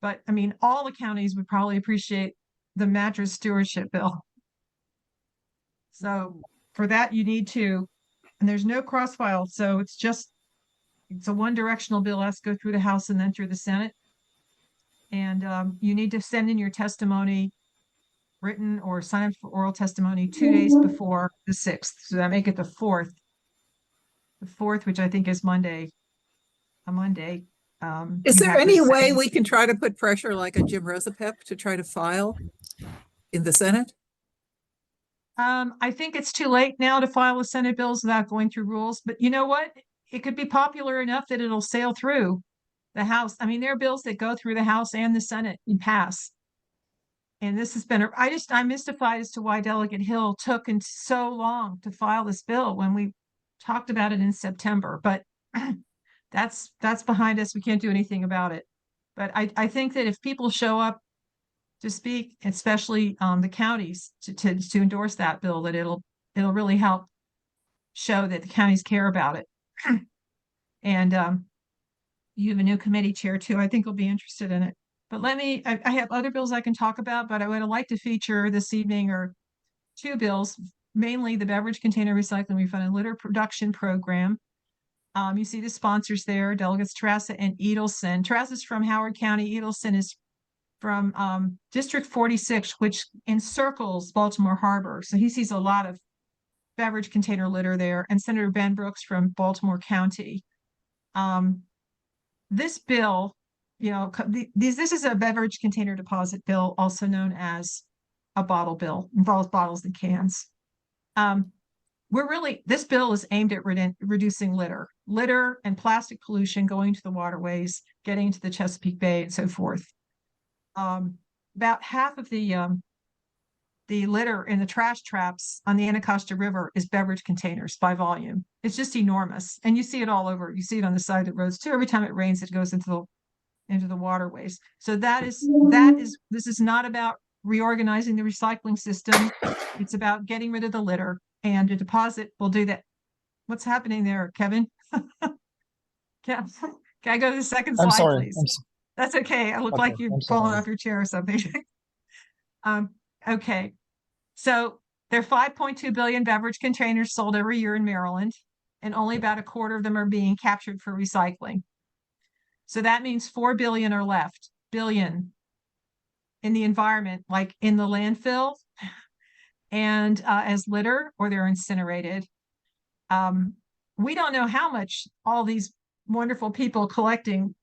[SPEAKER 9] but I mean, all the counties would probably appreciate the mattress stewardship bill. So for that, you need to, and there's no cross file. So it's a one-directional bill, has to go through the House and then through the Senate. And you need to send in your testimony, written or sign up for oral testimony 2 days before the 6th. So that make it the 4th. The 4th, which I think is Monday. A Monday.
[SPEAKER 5] Is there any way we can try to put pressure like a Jim Rosapep to try to file in the Senate?
[SPEAKER 9] I think it's too late now to file with Senate bills without going through rules. But you know what? It could be popular enough that it'll sail through the House. I mean, there are bills that go through the House and the Senate and pass. And this has been, I'm mystified as to why Delegate Hill took so long to file this bill when we talked about it in September. But that's behind us. We can't do anything about it. But I think that if people show up to speak, especially the counties, to endorse that bill, that it'll really help show that the counties care about it. And you have a new committee chair too. I think we'll be interested in it. But I have other bills I can talk about, but I would like to feature this evening or two bills, mainly the Beverage Container Recycling Refund and Litter Production Program. You see the sponsors there, Delegates Terrassa and Edelson. Terrassa is from Howard County. Edelson is from District 46, which encircles Baltimore Harbor. So he sees a lot of beverage container litter there. And Senator Ben Brooks from Baltimore County. This bill, you know, this is a beverage container deposit bill, also known as a bottle bill, involves bottles and cans. This bill is aimed at reducing litter and plastic pollution going to the waterways, getting to the Chesapeake Bay and so forth. About half of the litter in the trash traps on the Anacostia River is beverage containers by volume. It's just enormous. And you see it all over. You see it on the side of the roads too. Every time it rains, it goes into the waterways. So this is not about reorganizing the recycling system. It's about getting rid of the litter, and a deposit will do that. What's happening there, Kevin? Can I go to the second slide, please? That's okay. I look like you've fallen off your chair or something. Okay. So there are 5.2 billion beverage containers sold every year in Maryland, and only about a quarter of them are being captured for recycling. So that means 4 billion are left, billion in the environment, like in the landfill and as litter, or they're incinerated. We don't know how much all these wonderful people collecting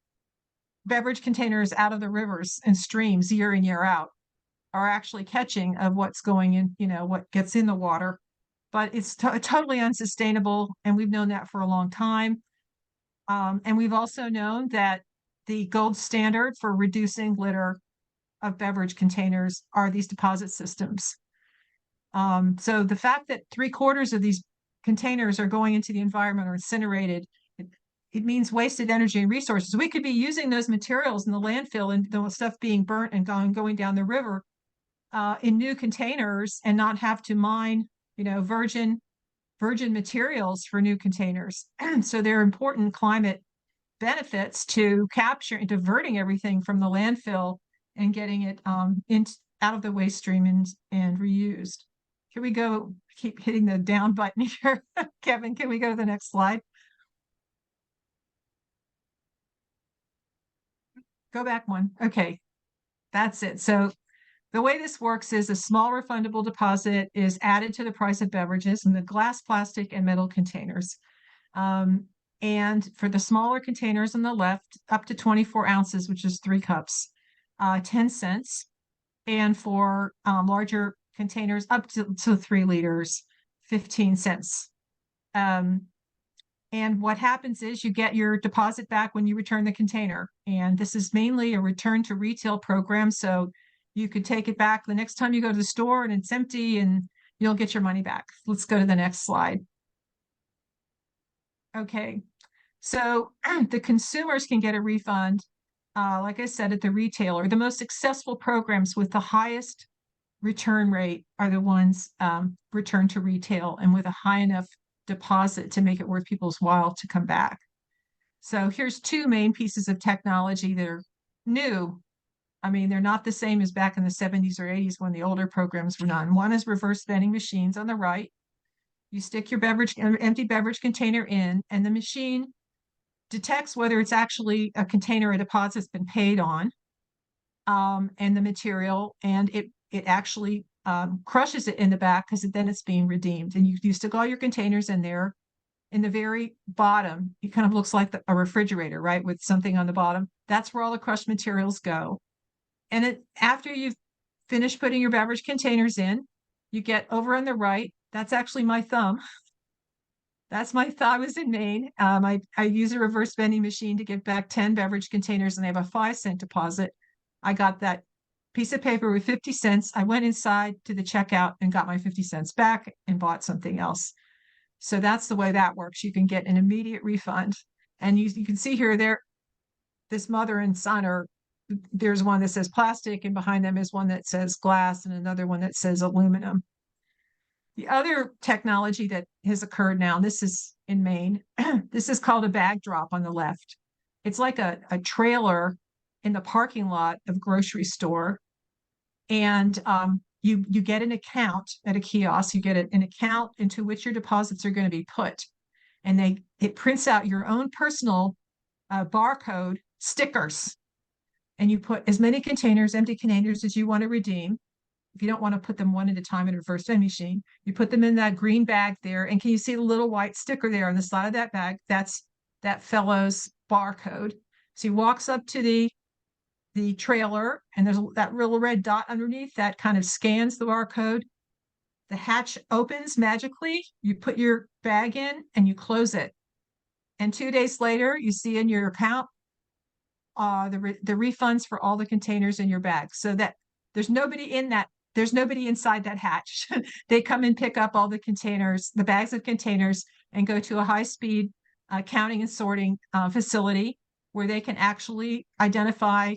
[SPEAKER 9] beverage containers out of the rivers and streams year in, year out are actually catching of what's going in, you know, what gets in the water. But it's totally unsustainable, and we've known that for a long time. And we've also known that the gold standard for reducing litter of beverage containers are these deposit systems. So the fact that 3/4 of these containers are going into the environment or incinerated, it means wasted energy and resources. We could be using those materials in the landfill and the stuff being burnt and going down the river in new containers and not have to mine, you know, virgin materials for new containers. So there are important climate benefits to capture and diverting everything from the landfill and getting it out of the waste stream and reused. Can we go, keep hitting the down button here. Kevin, can we go to the next slide? Go back one. Okay, that's it. So the way this works is a small refundable deposit is added to the price of beverages in the glass, plastic, and metal containers. And for the smaller containers on the left, up to 24 ounces, which is 3 cups, 10 cents. And for larger containers up to 3 liters, 15 cents. And what happens is you get your deposit back when you return the container. And this is mainly a return to retail program. So you could take it back the next time you go to the store and it's empty and you'll get your money back. Let's go to the next slide. Okay, so the consumers can get a refund, like I said, at the retailer. The most successful programs with the highest return rate are the ones returned to retail and with a high enough deposit to make it worth people's while to come back. So here's 2 main pieces of technology that are new. I mean, they're not the same as back in the 70s or 80s when the older programs were done. One is reverse vending machines on the right. You stick your empty beverage container in, and the machine detects whether it's actually a container a deposit's been paid on, and the material, and it actually crushes it in the back because then it's being redeemed. And you stick all your containers in there. In the very bottom, it kind of looks like a refrigerator, right, with something on the bottom. That's where all the crushed materials go. And after you've finished putting your beverage containers in, you get over on the right. That's actually my thumb. That's my thumb. I was in Maine. I use a reverse vending machine to give back 10 beverage containers, and they have a 5-cent deposit. I got that piece of paper with 50 cents. I went inside to the checkout and got my 50 cents back and bought something else. So that's the way that works. You can get an immediate refund. And you can see here, this mother and son there's one that says plastic, and behind them is one that says glass and another one that says aluminum. The other technology that has occurred now, this is in Maine, this is called a bag drop on the left. It's like a trailer in the parking lot of a grocery store. And you get an account at a kiosk. You get an account into which your deposits are going to be put. and it prints out your own personal barcode stickers. And you put as many containers, empty containers, as you want to redeem. If you don't want to put them one at a time in a reverse vending machine, you put them in that green bag there. And can you see the little white sticker there on the side of that bag? That's that fellow's barcode. So he walks up to the trailer, and there's that little red dot underneath that kind of scans the barcode. The hatch opens magically. You put your bag in and you close it. And 2 days later, you see in your account the refunds for all the containers in your bag, so that there's nobody inside that hatch. They come and pick up all the containers, the bags of containers, and go to a high-speed counting and sorting facility where they can actually identify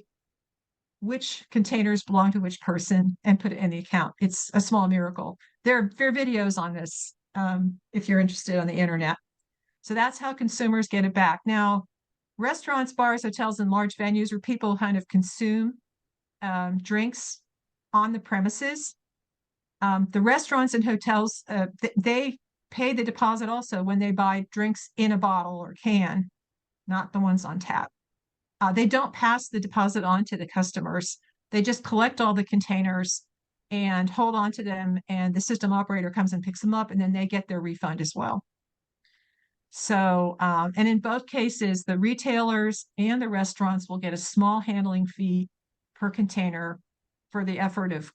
[SPEAKER 9] which containers belong to which person and put it in the account. It's a small miracle. There are videos on this if you're interested on the internet. So that's how consumers get it back. Now, restaurants, bars, hotels, and large venues where people kind of consume drinks on the premises. The restaurants and hotels, they pay the deposit also when they buy drinks in a bottle or can, not the ones on tap. They don't pass the deposit on to the customers. They just collect all the containers and hold on to them, and the system operator comes and picks them up, and then they get their refund as well. So, and in both cases, the retailers and the restaurants will get a small handling fee per container for the effort of,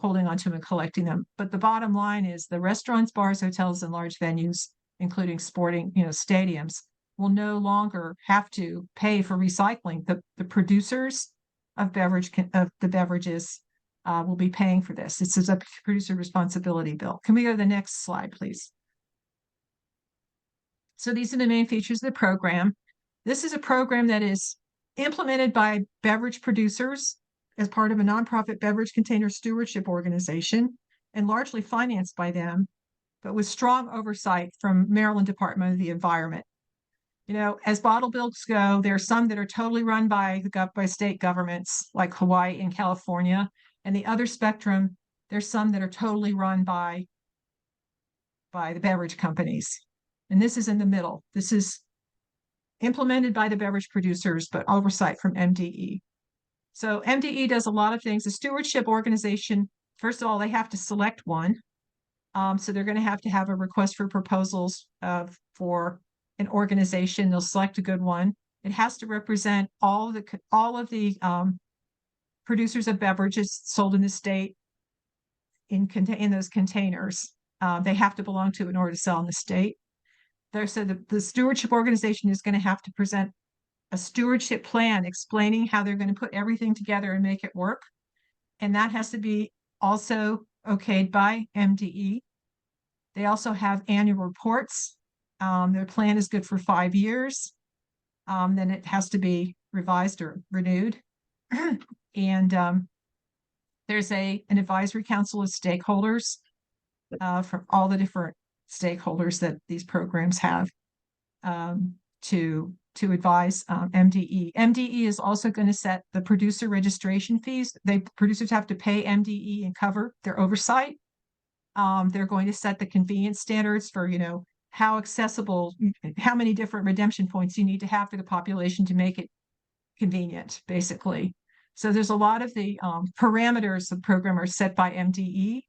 [SPEAKER 9] holding on to them and collecting them. But the bottom line is the restaurants, bars, hotels, and large venues, including sporting, stadiums, will no longer have to pay for recycling. The producers of the beverages will be paying for this. This is a producer responsibility bill. Can we go to the next slide, please? So these are the main features of the program. This is a program that is implemented by beverage producers as part of a nonprofit beverage container stewardship organization and largely financed by them, but with strong oversight from Maryland Department of the Environment. As bottle bills go, there are some that are totally run by state governments like Hawaii and California, and the other spectrum, there's some that are totally run by the beverage companies. And this is in the middle. This is implemented by the beverage producers, but oversight from MDE. So MDE does a lot of things. The stewardship organization, first of all, they have to select one. So they're going to have a request for proposals for an organization. They'll select a good one. It has to represent all of the producers of beverages sold in the state in those containers. They have to belong to it in order to sell in the state. So the stewardship organization is going to have to present a stewardship plan explaining how they're going to put everything together and make it work. And that has to be also okayed by MDE. They also have annual reports. Their plan is good for 5 years. Then it has to be revised or renewed. And there's an advisory council of stakeholders from all the different stakeholders that these programs have to advise MDE. MDE is also going to set the producer registration fees. Producers have to pay MDE and cover their oversight. They're going to set the convenience standards for, how accessible, how many different redemption points you need to have for the population to make it convenient, basically. So there's a lot of the parameters of the program are set by MDE.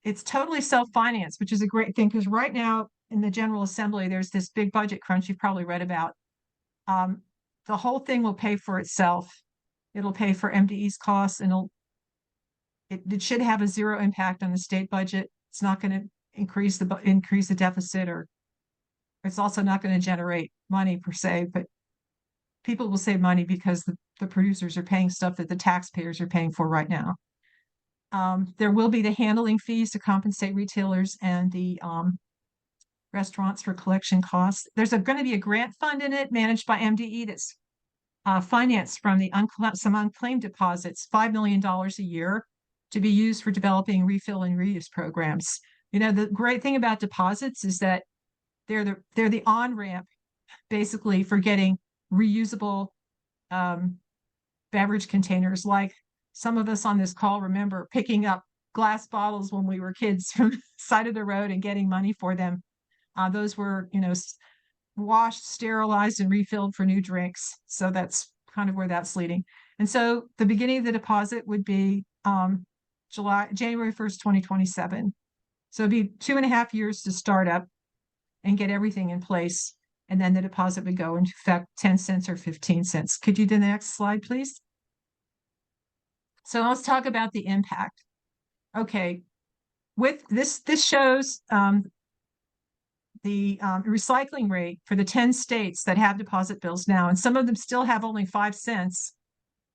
[SPEAKER 9] It's totally self-financed, which is a great thing, because right now in the General Assembly, there's this big budget crunch you've probably read about. The whole thing will pay for itself. It'll pay for MDE's costs, and it should have a zero impact on the state budget. It's not going to increase the deficit, or it's also not going to generate money per se, but people will save money because the producers are paying stuff that the taxpayers are paying for right now. There will be the handling fees to compensate retailers and the restaurants for collection costs. There's going to be a grant fund in it managed by MDE that's financed from some unclaimed deposits, $5 million a year, to be used for developing refill and reuse programs. The great thing about deposits is that they're the on-ramp, basically, for getting reusable beverage containers. Like some of us on this call remember picking up glass bottles when we were kids from the side of the road and getting money for them. Those were, washed, sterilized, and refilled for new drinks. So that's kind of where that's leading. And so the beginning of the deposit would be January 1st, 2027. So it'd be 2.5 years to start up and get everything in place. And then the deposit would go into effect 10 cents or 15 cents. Could you do the next slide, please? So let's talk about the impact. Okay, with this shows the recycling rate for the 10 states that have deposit bills now, and some of them still have only 5 cents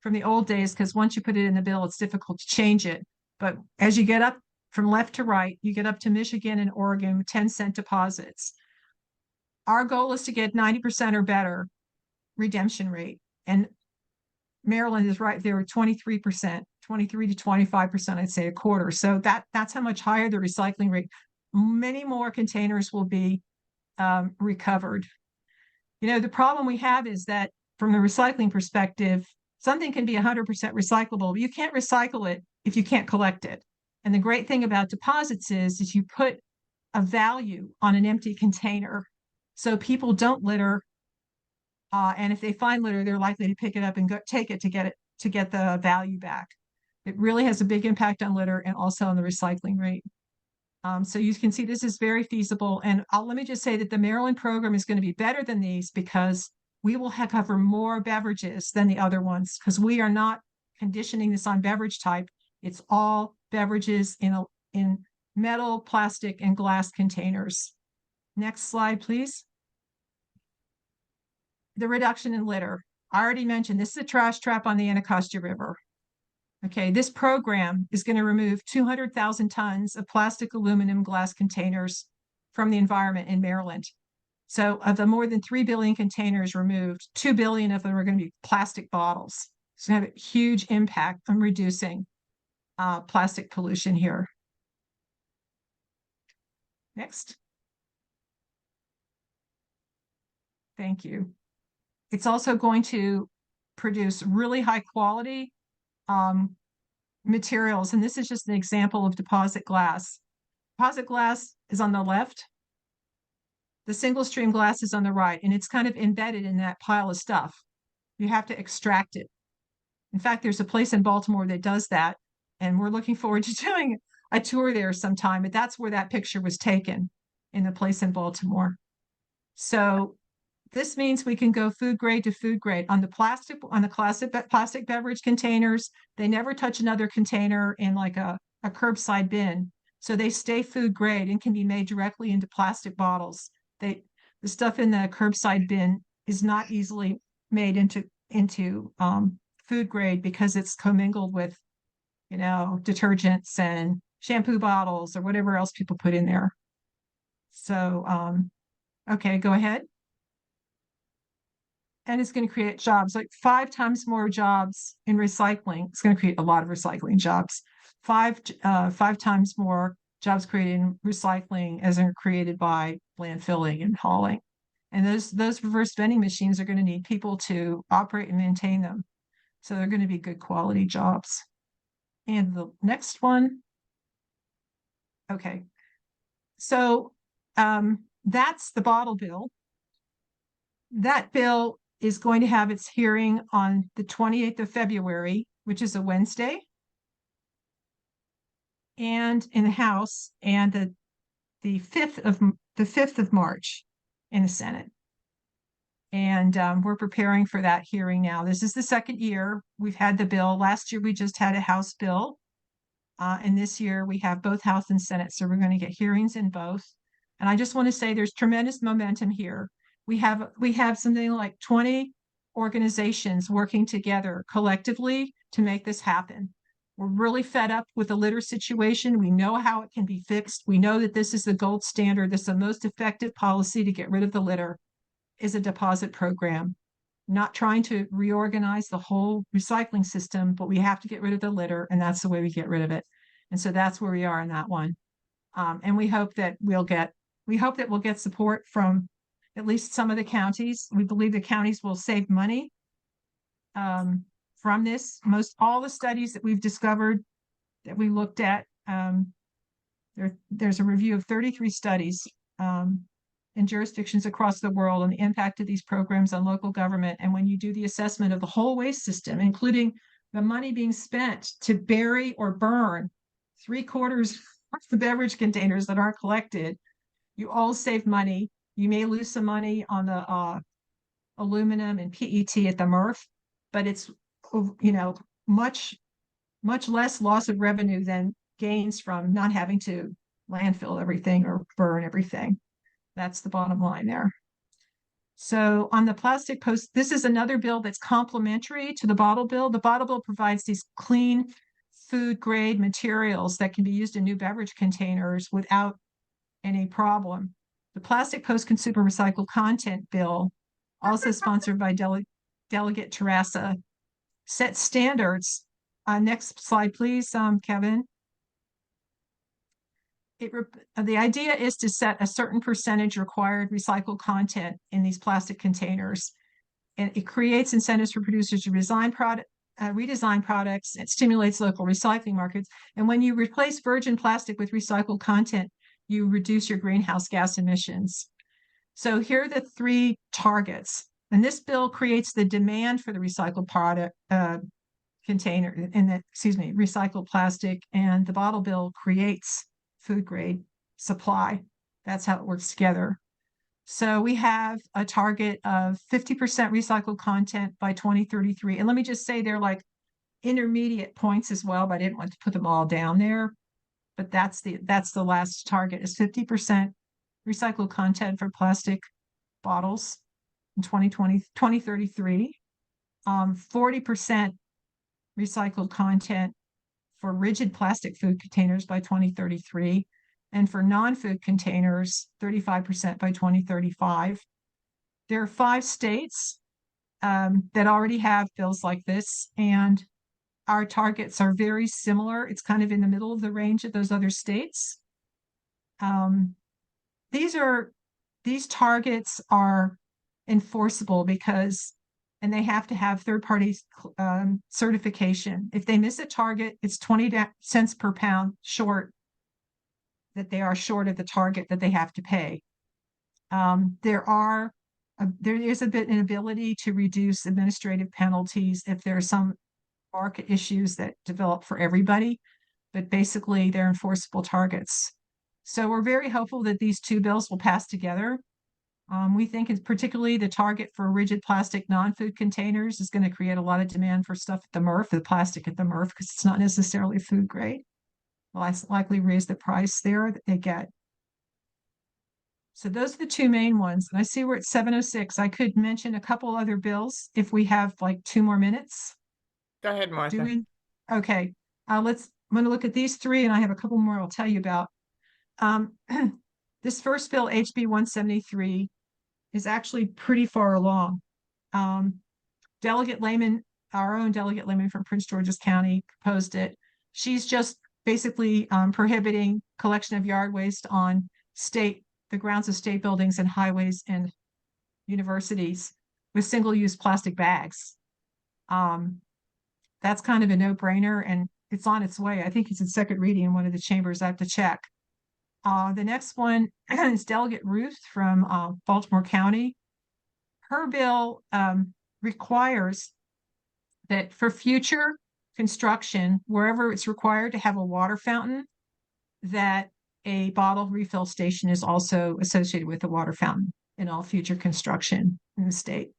[SPEAKER 9] from the old days, because once you put it in the bill, it's difficult to change it. But as you get up from left to right, you get up to Michigan and Oregon with 10-cent deposits. Our goal is to get 90% or better redemption rate. And Maryland is right there at 23%, 23 to 25%, I'd say a quarter. So that's how much higher the recycling rate. Many more containers will be recovered. The problem we have is that from the recycling perspective, something can be 100% recyclable, but you can't recycle it if you can't collect it. And the great thing about deposits is you put a value on an empty container. So people don't litter. And if they find litter, they're likely to pick it up and take it to get the value back. It really has a big impact on litter and also on the recycling rate. So you can see this is very feasible. And let me just say that the Maryland program is going to be better than these because we will cover more beverages than the other ones, because we are not conditioning this on beverage type. It's all beverages in metal, plastic, and glass containers. Next slide, please. The reduction in litter. I already mentioned this is a trash trap on the Anacostia River. Okay, this program is going to remove 200,000 tons of plastic, aluminum, glass containers from the environment in Maryland. So of the more than 3 billion containers removed, 2 billion of them are going to be plastic bottles. It's going to have a huge impact on reducing plastic pollution here. Next. Thank you. It's also going to produce really high quality materials. And this is just an example of deposit glass. Deposit glass is on the left. The single stream glass is on the right, and it's kind of embedded in that pile of stuff. You have to extract it. In fact, there's a place in Baltimore that does that, and we're looking forward to doing a tour there sometime, but that's where that picture was taken, in the place in Baltimore. So this means we can go food grade to food grade. On the classic plastic beverage containers, they never touch another container in like a curbside bin. So they stay food grade and can be made directly into plastic bottles. The stuff in the curbside bin is not easily made into food grade because it's commingled with, detergents and shampoo bottles or whatever else people put in there. So, okay, go ahead. And it's going to create jobs, like 5 times more jobs in recycling. It's going to create a lot of recycling jobs. 5 times more jobs created in recycling as are created by landfilling and hauling. And those reverse vending machines are going to need people to operate and maintain them. So they're going to be good quality jobs. And the next one. Okay. So that's the bottle bill. That bill is going to have its hearing on the 28th of February, which is a Wednesday, and in the House, and the 5th of March in the Senate. And we're preparing for that hearing now. This is the second year we've had the bill. Last year we just had a House bill, and this year we have both House and Senate. So we're going to get hearings in both. And I just want to say there's tremendous momentum here. We have something like 20 organizations working together collectively to make this happen. We're really fed up with the litter situation. We know how it can be fixed. We know that this is the gold standard. This is the most effective policy to get rid of the litter, is a deposit program. Not trying to reorganize the whole recycling system, but we have to get rid of the litter, and that's the way we get rid of it. And so that's where we are in that one. And we hope that we'll get support from at least some of the counties. We believe the counties will save money from this. All the studies that we've discovered, that we looked at, there's a review of 33 studies in jurisdictions across the world on the impact of these programs on local government. And when you do the assessment of the whole waste system, including the money being spent to bury or burn 3/4 of the beverage containers that aren't collected, you all save money. You may lose some money on the aluminum and PET at the MRF, but it's, you know, much less loss of revenue than gains from not having to landfill everything or burn everything. That's the bottom line there. So on the plastic post, this is another bill that's complementary to the bottle bill. The bottle bill provides these clean food grade materials that can be used in new beverage containers without any problem. The plastic post-consumer recycled content bill, also sponsored by Delegate Terrassa, sets standards. Next slide, please, Kevin. The idea is to set a certain percentage required recycled content in these plastic containers. And it creates incentives for producers to redesign products. It stimulates local recycling markets. And when you replace virgin plastic with recycled content, you reduce your greenhouse gas emissions. So here are the 3 targets. And this bill creates the demand for the recycled product container in the, recycled plastic, and the bottle bill creates food grade supply. That's how it works together. So we have a target of 50% recycled content by 2033. And let me just say they're like intermediate points as well, but I didn't want to put them all down there. But that's the last target, is 50% recycled content for plastic bottles in 2033, 40% recycled content for rigid plastic food containers by 2033, and for non-food containers, 35% by 2035. There are 5 states that already have bills like this, and our targets are very similar. It's kind of in the middle of the range of those other states. These targets are enforceable because, and they have to have third-party certification. If they miss a target, it's 20 cents per pound short, that they are short of the target that they have to pay. There is an ability to reduce administrative penalties if there are some market issues that develop for everybody, but basically they're enforceable targets. So we're very hopeful that these 2 bills will pass together. We think it's particularly the target for rigid plastic non-food containers is going to create a lot of demand for stuff at the MRF, the plastic at the MRF, because it's not necessarily food grade. Will likely raise the price there that they get. So those are the 2 main ones. And I see we're at 7:06. I could mention a couple other bills if we have like 2 more minutes.
[SPEAKER 1] Go ahead, Martha.
[SPEAKER 9] Okay. I'm going to look at these 3, and I have a couple more I'll tell you about. This first bill, HB 173, is actually pretty far along. Delegate Lehman, our own Delegate Lehman from Prince George's County, proposed it. She's just basically prohibiting collection of yard waste on the grounds of state buildings and highways and universities with single-use plastic bags. That's kind of a no-brainer, and it's on its way. I think it's in second reading in one of the chambers. I have to check. The next one is Delegate Ruth from Baltimore County. Her bill requires that for future construction, wherever it's required to have a water fountain, that a bottle refill station is also associated with a water fountain in all future construction in the state.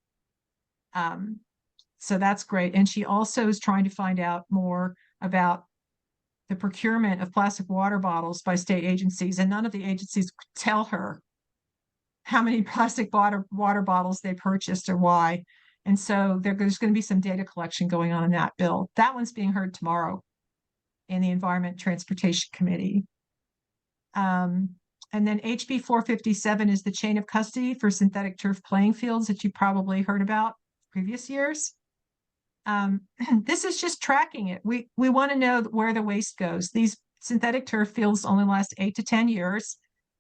[SPEAKER 9] So that's great. And she also is trying to find out more about the procurement of plastic water bottles by state agencies, and none of the agencies could tell her how many plastic water bottles they purchased or why. And so there's going to be some data collection going on in that bill. That one's being heard tomorrow in the Environment Transportation Committee. And then HB 457 is the chain of custody for synthetic turf playing fields that you probably heard about previous years. This is just tracking it. We want to know where the waste goes. These synthetic turf fields only last 8 to 10 years,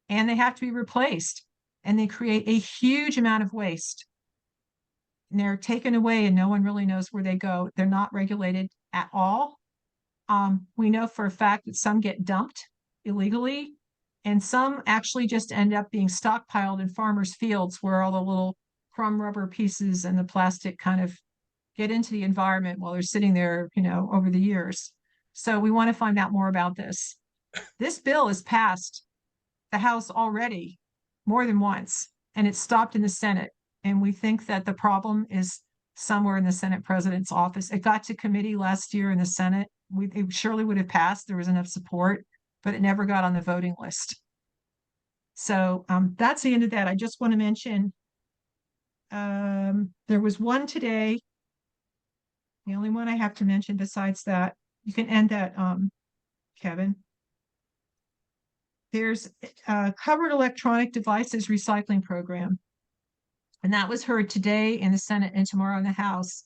[SPEAKER 9] and they have to be replaced, and they create a huge amount of waste. And they're taken away, and no one really knows where they go. They're not regulated at all. We know for a fact that some get dumped illegally, And some actually just end up being stockpiled in farmers' fields where all the little crumb rubber pieces and the plastic kind of get into the environment while they're sitting there, over the years. So we want to find out more about this. This bill has passed the House already more than once, and it's stopped in the Senate. And we think that the problem is somewhere in the Senate president's office. It got to committee last year in the Senate. It surely would have passed. There was enough support, but it never got on the voting list. So that's the end of that. I just want to mention there was one today. The only one I have to mention besides that, you can end that, Kevin. There's a covered electronic devices recycling program. And that was heard today in the Senate and tomorrow in the House.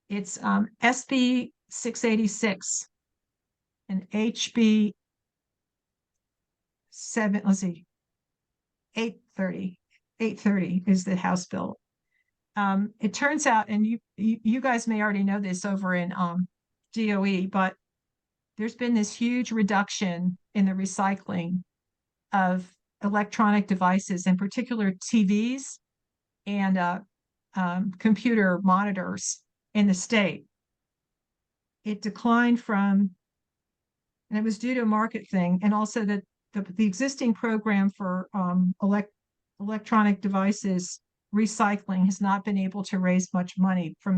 [SPEAKER 9] It's SB 686 and HB 830 is the House bill. It turns out, and you guys may already know this over in DOE, but there's been this huge reduction in the recycling of electronic devices, in particular TVs and computer monitors in the state. It declined from, and it was due to a market thing, and also that the existing program for electronic devices recycling has not been able to raise much money from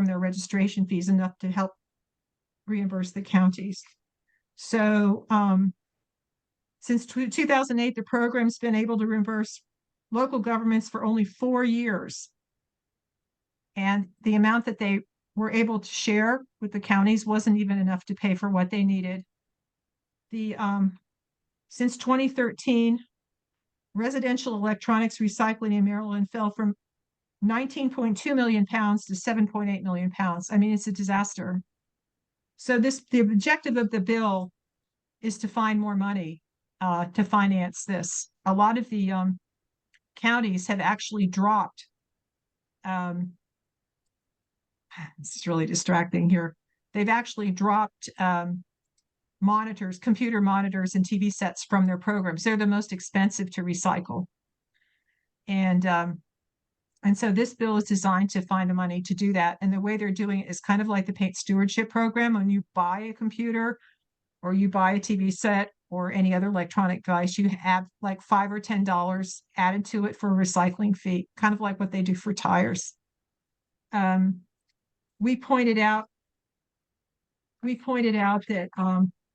[SPEAKER 9] their registration fees, enough to help reimburse the counties. So since 2008, the program's been able to reimburse local governments for only 4 years. And the amount that they were able to share with the counties wasn't even enough to pay for what they needed. Since 2013, residential electronics recycling in Maryland fell from 19.2 million pounds to 7.8 million pounds. I mean, it's a disaster. So the objective of the bill is to find more money to finance this. A lot of the counties have actually dropped. It's really distracting here. They've actually dropped monitors, computer monitors and TV sets from their programs. They're the most expensive to recycle. And so this bill is designed to find the money to do that. And the way they're doing it is kind of like the paint stewardship program. When you buy a computer or you buy a TV set or any other electronic device, you have like $5 or $10 added to it for a recycling fee, kind of like what they do for tires. We pointed out that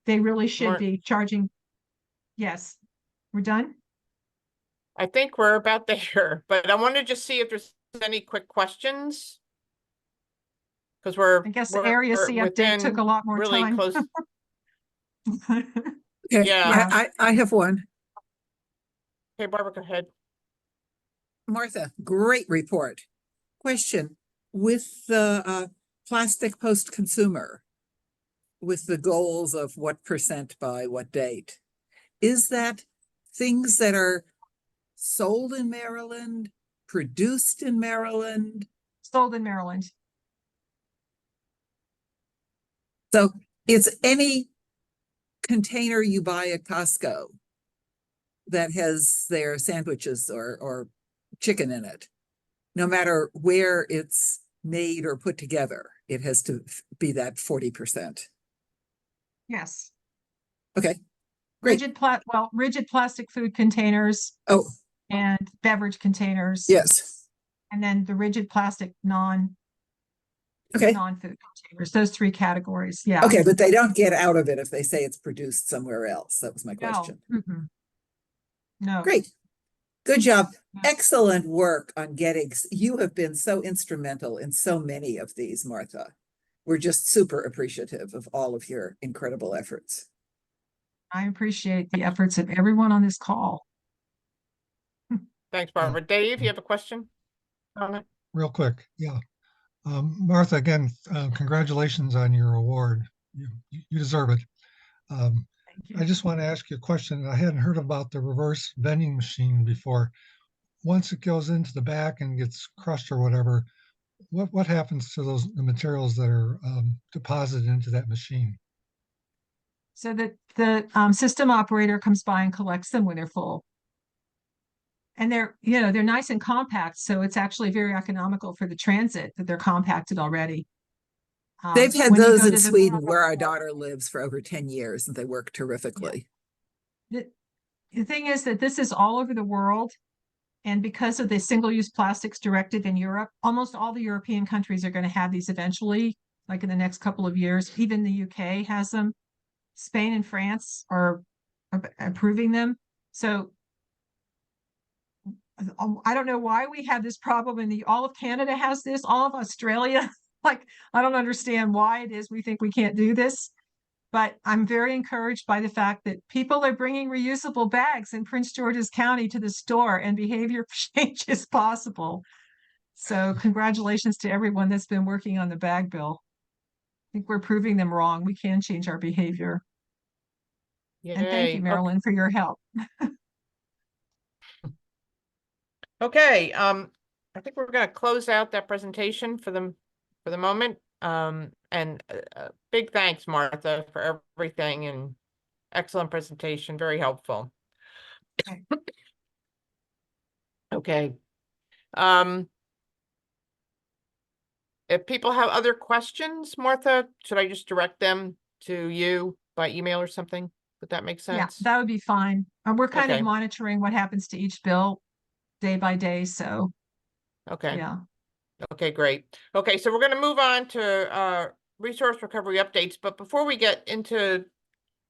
[SPEAKER 9] they really should be charging. Yes, we're done.
[SPEAKER 1] I think we're about there, but I want to just see if there's any quick questions. Because
[SPEAKER 9] I guess the Area C update took a lot more
[SPEAKER 1] really
[SPEAKER 9] time.
[SPEAKER 1] close.
[SPEAKER 5] Okay,
[SPEAKER 1] Yeah.
[SPEAKER 5] I have one.
[SPEAKER 1] Okay, Barbara, go ahead.
[SPEAKER 5] Martha, great report. Question, with the plastic post-consumer, with the goals of what percent by what date, is that things that are sold in Maryland, produced in Maryland?
[SPEAKER 9] Sold in Maryland.
[SPEAKER 5] So it's any container you buy at Costco that has their sandwiches or chicken in it, no matter where it's made or put together, it has to be that 40%.
[SPEAKER 9] Yes.
[SPEAKER 5] Okay, great.
[SPEAKER 9] Rigid plastic food containers.
[SPEAKER 5] Oh,
[SPEAKER 9] and beverage containers.
[SPEAKER 5] yes.
[SPEAKER 9] And then the rigid plastic non-food containers, those 3 categories. Yeah.
[SPEAKER 5] Okay, but they don't get out of it if they say it's produced somewhere else. That was my question.
[SPEAKER 9] No.
[SPEAKER 5] Great. Good job. Excellent work on getting, you have been so instrumental in so many of these, Martha. We're just super appreciative of all of your incredible efforts.
[SPEAKER 9] I appreciate the efforts of everyone on this call.
[SPEAKER 1] Thanks, Barbara. Dave, you have a question on it?
[SPEAKER 7] Real quick, yeah. Martha, again, congratulations on your award. You deserve it.
[SPEAKER 9] Thank you.
[SPEAKER 7] I just want to ask you a question. I hadn't heard about the reverse vending machine before. Once it goes into the back and gets crushed or whatever, what happens to the materials that are deposited into that machine?
[SPEAKER 9] so that the system operator comes by and collects them when they're full. And they're, you know, they're nice and compact, so it's actually very economical for the transit that they're compacted already.
[SPEAKER 5] They've had
[SPEAKER 9] When you
[SPEAKER 5] those
[SPEAKER 9] go
[SPEAKER 5] in
[SPEAKER 9] to the-
[SPEAKER 5] Sweden where our daughter lives for over 10 years and they work terrifically.
[SPEAKER 9] The thing is that this is all over the world. And because of the single-use plastics directive in Europe, almost all the European countries are going to have these eventually, like in the next couple of years. Even the UK has them. Spain and France are approving them. So I don't know why we have this problem in all of Canada has this, all of Australia. Like, I don't understand why it is we think we can't do this. But I'm very encouraged by the fact that people are bringing reusable bags in Prince George's County to the store and behavior change is possible. So congratulations to everyone that's been working on the bag bill. I think we're proving them wrong. We can change our behavior. And thank
[SPEAKER 1] Yay.
[SPEAKER 9] you, Marilyn, for your help.
[SPEAKER 1] Okay, I think we're gonna close out that presentation for the moment. And big thanks, Martha, for everything and excellent presentation, very helpful.
[SPEAKER 9] Okay.
[SPEAKER 1] Okay. If people have other questions, Martha, should I just direct them to you by email or something? Would that make
[SPEAKER 9] Yeah,
[SPEAKER 1] sense?
[SPEAKER 9] that would be fine. We're kind
[SPEAKER 1] Okay.
[SPEAKER 9] of monitoring what happens to each bill day by day. So,
[SPEAKER 1] Okay.
[SPEAKER 9] yeah.
[SPEAKER 1] Okay, great. Okay, so we're going to move on to resource recovery updates. But before we get into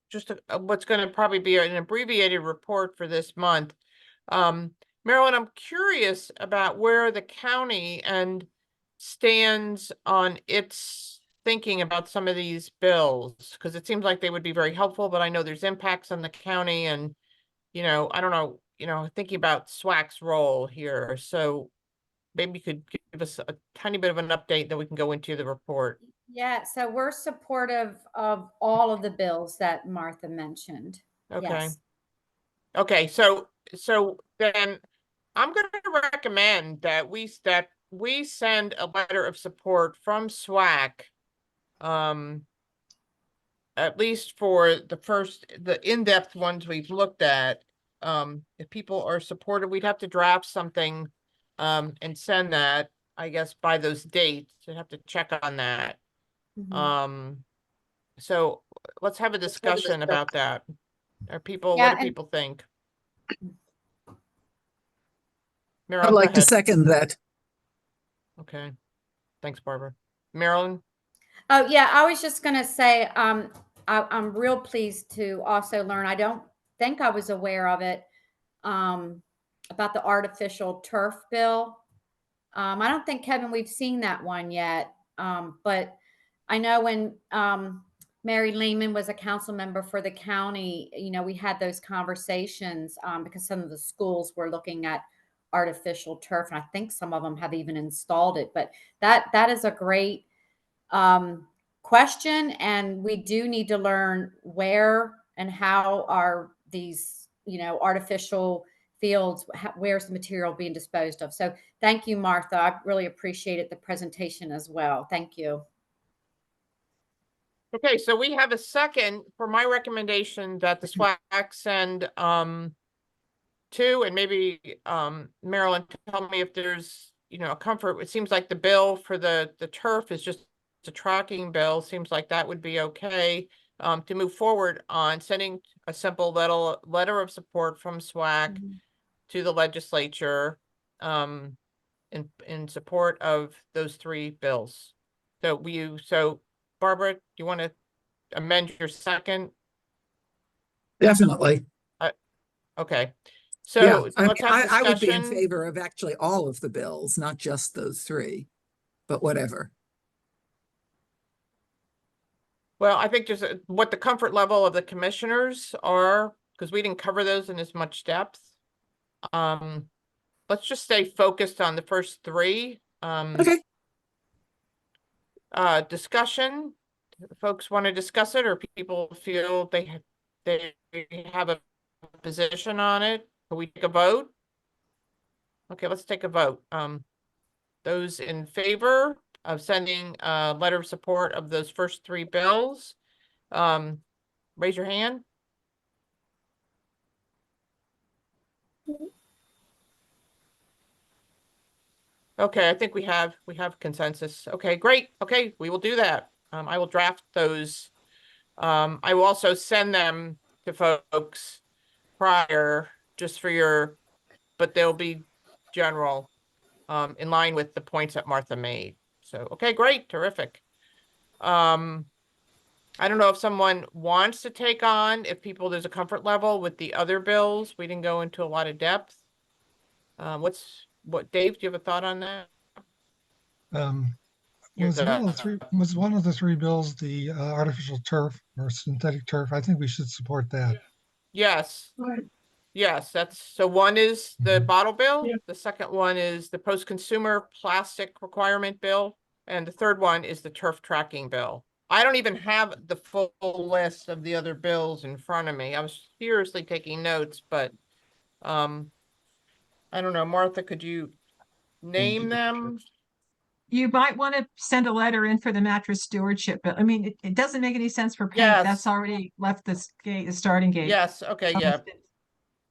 [SPEAKER 1] just what's going to probably be an abbreviated report for this month, Marilyn, I'm curious about where the county stands on its thinking about some of these bills, because it seems like they would be very helpful, but I know there's impacts on the county and, you know, I don't know, you know, thinking about SWAC's role here. So maybe you could give us a tiny bit of an update, then we can go into the report.
[SPEAKER 4] Yeah, so we're supportive of all of the bills that Martha mentioned.
[SPEAKER 1] Okay.
[SPEAKER 4] Yes.
[SPEAKER 1] Okay, so then I'm going to recommend that we send a letter of support from SWAC, at least for the in-depth ones we've looked at. If people are supportive, we'd have to draft something and send that, I guess, by those dates. I'd have to check on that.
[SPEAKER 4] Mhm.
[SPEAKER 1] So let's have a discussion about that. What
[SPEAKER 4] Yeah,
[SPEAKER 1] do
[SPEAKER 4] and-
[SPEAKER 1] people think?
[SPEAKER 5] I'd
[SPEAKER 1] Marilyn, go
[SPEAKER 5] like to
[SPEAKER 1] ahead.
[SPEAKER 5] second that.
[SPEAKER 1] Okay. Thanks, Barbara. Marilyn?
[SPEAKER 4] Oh, yeah, I was just going to say, I'm real pleased to also learn, I don't think I was aware of it, about the artificial turf bill. I don't think, Kevin, we've seen that one yet. But I know when Mary Lehman was a council member for the county, you know, we had those conversations because some of the schools were looking at artificial turf, and I think some of them have even installed it. But that is a great question, and we do need to learn where and how are these, you know, artificial fields, where's the material being disposed of. So thank you, Martha. I really appreciated the presentation as well. Thank you.
[SPEAKER 1] Okay, so we have a second for my recommendation that the SWAC send two, and maybe Marilyn, tell me if there's, you know, a comfort. It seems like the bill for the turf is just a tracking bill. Seems like that would be okay to move forward on sending a simple letter of support from SWAC to the legislature in support of those three bills. So Barbara, do you want to amend your second?
[SPEAKER 5] Definitely.
[SPEAKER 1] Okay.
[SPEAKER 5] Yeah,
[SPEAKER 1] So
[SPEAKER 5] I mean,
[SPEAKER 1] let's have
[SPEAKER 5] I would be in
[SPEAKER 1] discussion.
[SPEAKER 5] favor of actually all of the bills, not just those three, but whatever.
[SPEAKER 1] Well, I think just what the comfort level of the commissioners are, because we didn't cover those in as much depth. Let's just stay focused on the first three.
[SPEAKER 5] Okay.
[SPEAKER 1] Discussion. Folks want to discuss it, or people feel they have a position on it? Can we take a vote? Okay, let's take a vote. Those in favor of sending a letter of support of those first three bills, Raise your hand. Okay, I think we have consensus. Okay, great. Okay, we will do that. I will draft those. I will also send them to folks prior, just for your, but they'll be general, in line with the points that Martha made. So, okay, great, terrific. I don't know if someone wants to take on, if there's a comfort level with the other bills. We didn't go into a lot of depth. Dave, do you have a thought on that?
[SPEAKER 7] Was one of the three bills the artificial turf or synthetic turf? I think we should support that.
[SPEAKER 1] Yes. Yes, so one is the
[SPEAKER 7] Mhm.
[SPEAKER 1] bottle bill, the second one is the post-consumer plastic requirement bill, and the third one is the turf tracking bill. I don't even have the full list of the other bills in front of me. I was seriously taking notes, but I don't know, Martha, could you name them?
[SPEAKER 9] You might want to send a letter in for the mattress stewardship bill. I mean, it doesn't make any sense for paint.
[SPEAKER 1] Yes.
[SPEAKER 9] That's already left the starting gate.
[SPEAKER 1] Yes, okay, yeah.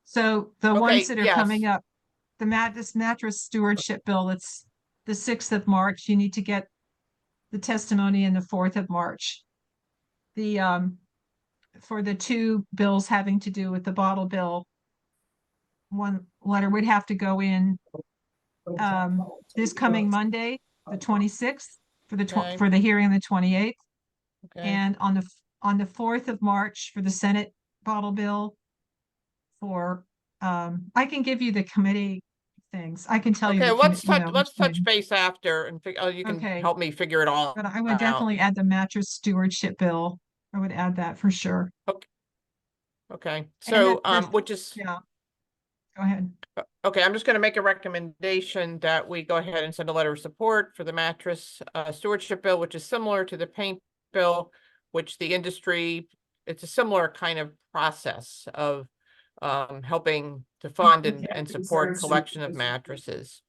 [SPEAKER 9] So the
[SPEAKER 1] Okay,
[SPEAKER 9] ones that are coming
[SPEAKER 1] yes.
[SPEAKER 9] up, this mattress stewardship bill, it's the 6th of March. You need to get the testimony in the 4th of March. For the two bills having to do with the bottle bill, one letter would have to go in this coming Monday, the 26th,
[SPEAKER 1] Okay.
[SPEAKER 9] for the hearing on the 28th,
[SPEAKER 1] Okay,
[SPEAKER 9] and on the 4th of March for the Senate bottle bill. I can give you the committee things. I can tell you
[SPEAKER 1] okay,
[SPEAKER 9] the
[SPEAKER 1] let's
[SPEAKER 9] committee,
[SPEAKER 1] touch base after and you can
[SPEAKER 9] Okay.
[SPEAKER 1] help me figure it all
[SPEAKER 9] but I would
[SPEAKER 1] out.
[SPEAKER 9] definitely add the mattress stewardship bill. I would add that for sure.
[SPEAKER 1] Okay,
[SPEAKER 9] And
[SPEAKER 1] so,
[SPEAKER 9] that's-
[SPEAKER 1] which is,
[SPEAKER 9] Yeah. Go ahead.
[SPEAKER 1] okay, I'm just gonna make a recommendation that we go ahead and send a letter of support for the mattress stewardship bill, which is similar to the paint bill, which the industry, it's a similar kind of process of helping to fund and support collection of mattresses.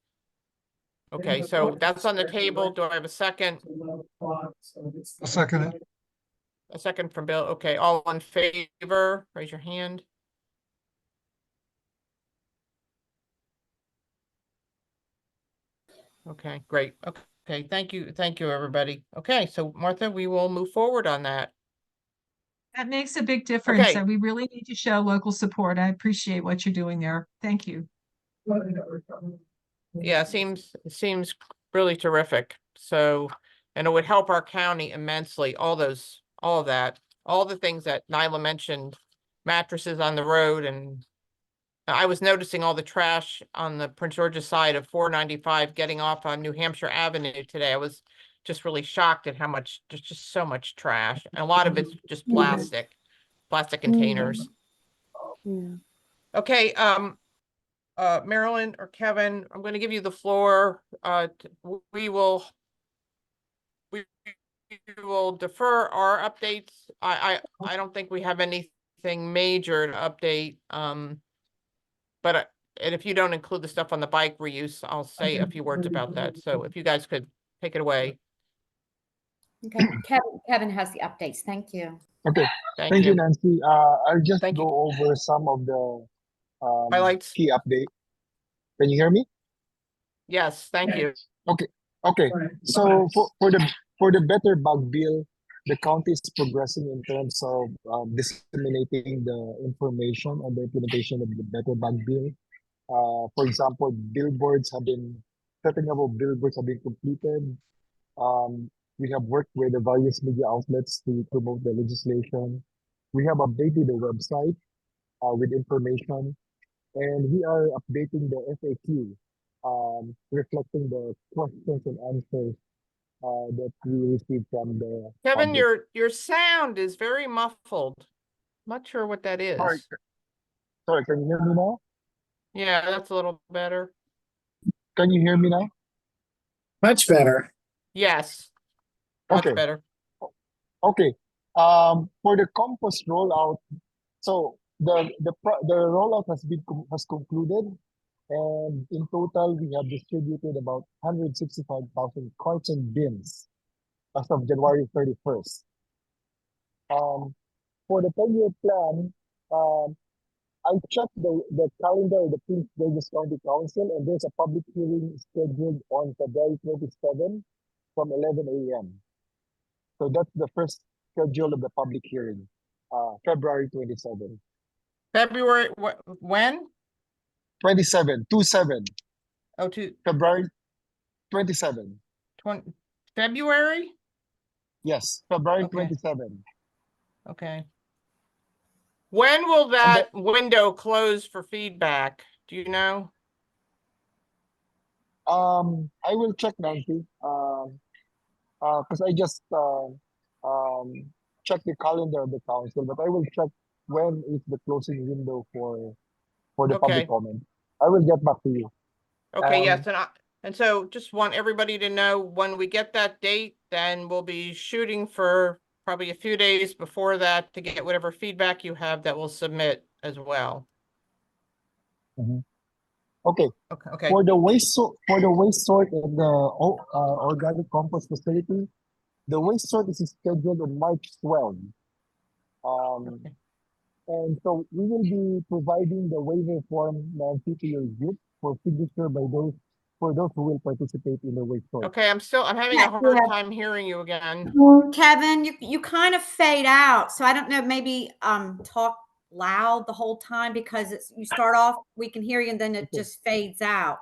[SPEAKER 1] Okay, so that's on the table. Do I have a second?
[SPEAKER 7] I'll second it.
[SPEAKER 1] A second from Bill. Okay, all in favor, raise your hand. Okay, great. Okay, thank you, everybody. Okay, so Martha, we will move forward on that.
[SPEAKER 9] That makes a big difference.
[SPEAKER 1] Okay.
[SPEAKER 9] And we really need to show local support. I appreciate what you're doing there. Thank you.
[SPEAKER 1] Yeah, seems really terrific. So, and it would help our county immensely, all of that, all the things that Nyla mentioned, mattresses on the road, and I was noticing all the trash on the Prince George's side of 495 getting off on New Hampshire Avenue today. I was just really shocked at how much, there's just so much trash. And a lot of it's just plastic containers.
[SPEAKER 2] Yeah.
[SPEAKER 1] Okay, Marilyn or Kevin, I'm going to give you the floor. We will defer our updates. I don't think we have anything major to update. But and if you don't include the stuff on the bike reuse, I'll say a few words about that. So if you guys could take it away.
[SPEAKER 4] Okay, Kevin has the updates. Thank you.
[SPEAKER 10] Okay,
[SPEAKER 1] Thank
[SPEAKER 10] thank you,
[SPEAKER 1] you.
[SPEAKER 10] Nancy. I'll just
[SPEAKER 1] Thank you.
[SPEAKER 10] go over some of the
[SPEAKER 1] Highlights.
[SPEAKER 10] key update. Can you hear me?
[SPEAKER 1] Yes, thank you.
[SPEAKER 10] Okay. So for the better bug bill, the county is progressing in terms of disseminating the information on the implementation of the better bug bill. For example, setting up of billboards have been completed. We have worked with the various media outlets to promote the legislation. We have updated the website with information, and we are updating the FAQ, reflecting the questions and answers that we received from the
[SPEAKER 1] Kevin,
[SPEAKER 10] public.
[SPEAKER 1] your sound is very muffled. Not sure what that is.
[SPEAKER 10] Sorry, can you hear me now?
[SPEAKER 1] Yeah, that's a little better.
[SPEAKER 10] Can you hear me now?
[SPEAKER 11] Much better.
[SPEAKER 1] Yes. Much
[SPEAKER 10] Okay.
[SPEAKER 1] better.
[SPEAKER 10] Okay. For the compost rollout, so the rollout has concluded, and in total we have distributed about 165,000 carts and bins as of January 31st. for the 10-year plan, I checked the calendar of the Prince George's County Council, and there's a public hearing scheduled on February 27 from 11 a.m. So that's the first schedule of the public hearing, February 27.
[SPEAKER 1] February, when?
[SPEAKER 10] 27, 27,
[SPEAKER 1] Oh,
[SPEAKER 10] February 27.
[SPEAKER 1] 20, February?
[SPEAKER 10] Yes, February
[SPEAKER 1] Okay.
[SPEAKER 10] 27.
[SPEAKER 1] Okay. When will
[SPEAKER 10] And
[SPEAKER 1] that window close for feedback? Do you know?
[SPEAKER 10] I will check, Nancy. Because I just checked the calendar of the council, but I will check when is the closing window for the public
[SPEAKER 1] Okay.
[SPEAKER 10] comment. I will get back to you.
[SPEAKER 1] Okay, yes,
[SPEAKER 10] Um,
[SPEAKER 1] and so just want everybody to know when we get that date, then we'll be shooting for probably a few days before that to get whatever feedback you have that we'll submit as well.
[SPEAKER 10] Okay.
[SPEAKER 1] Okay.
[SPEAKER 10] For the waste sort in the organic compost facility, the waste sort is scheduled on March 12.
[SPEAKER 1] Okay.
[SPEAKER 10] And so we will be providing the waiver form, Nancy, to your group for signature by those for those who will participate in the waste sort.
[SPEAKER 1] Okay, I'm having a hard time hearing you again.
[SPEAKER 4] Kevin, you kind of fade out. So I don't know, maybe talk loud the whole time, because you start off, we can hear you, and then it just fades out.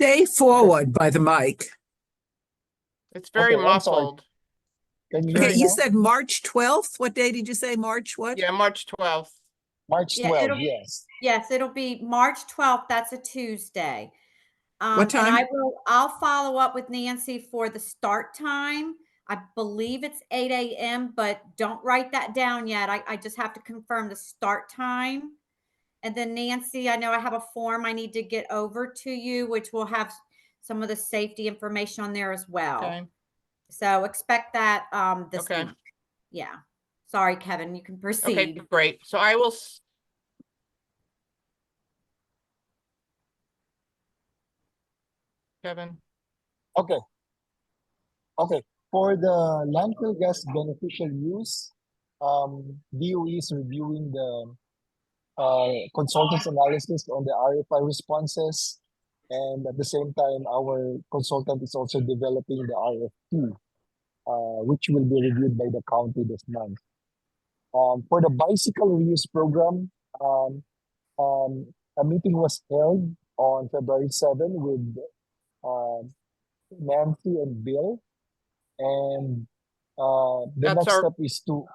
[SPEAKER 5] Stay forward by the mic.
[SPEAKER 1] It's very
[SPEAKER 10] Okay, I'm sorry.
[SPEAKER 1] muffled.
[SPEAKER 10] Can you hear
[SPEAKER 5] Okay,
[SPEAKER 10] me
[SPEAKER 5] you
[SPEAKER 10] now?
[SPEAKER 5] said March 12th? What day did you say? March what?
[SPEAKER 1] Yeah, March 12th.
[SPEAKER 10] March
[SPEAKER 4] Yeah,
[SPEAKER 10] 12, yes.
[SPEAKER 4] Yes, it'll be March 12th. That's a Tuesday.
[SPEAKER 5] What
[SPEAKER 4] And
[SPEAKER 5] time?
[SPEAKER 4] I'll follow up with Nancy for the start time. I believe it's 8 a.m., but don't write that down yet. I just have to confirm the start time. And then Nancy, I know I have a form I need to get over to you, which will have some of the safety information on there as well.
[SPEAKER 1] Okay.
[SPEAKER 4] So expect that this
[SPEAKER 1] Okay.
[SPEAKER 4] week. Yeah. Sorry, Kevin, you can
[SPEAKER 1] Okay,
[SPEAKER 4] proceed.
[SPEAKER 1] great. So I will. Kevin.
[SPEAKER 10] Okay. Okay. For the landfill gas beneficial use, DOE is reviewing the consultant's analysis on the RFI responses. And at the same time, our consultant is also developing the RFP, which will be reviewed by the county this month. For the bicycle reuse program, a meeting was held on February 7 with Nancy and Bill. And the
[SPEAKER 1] That's
[SPEAKER 10] next step is to,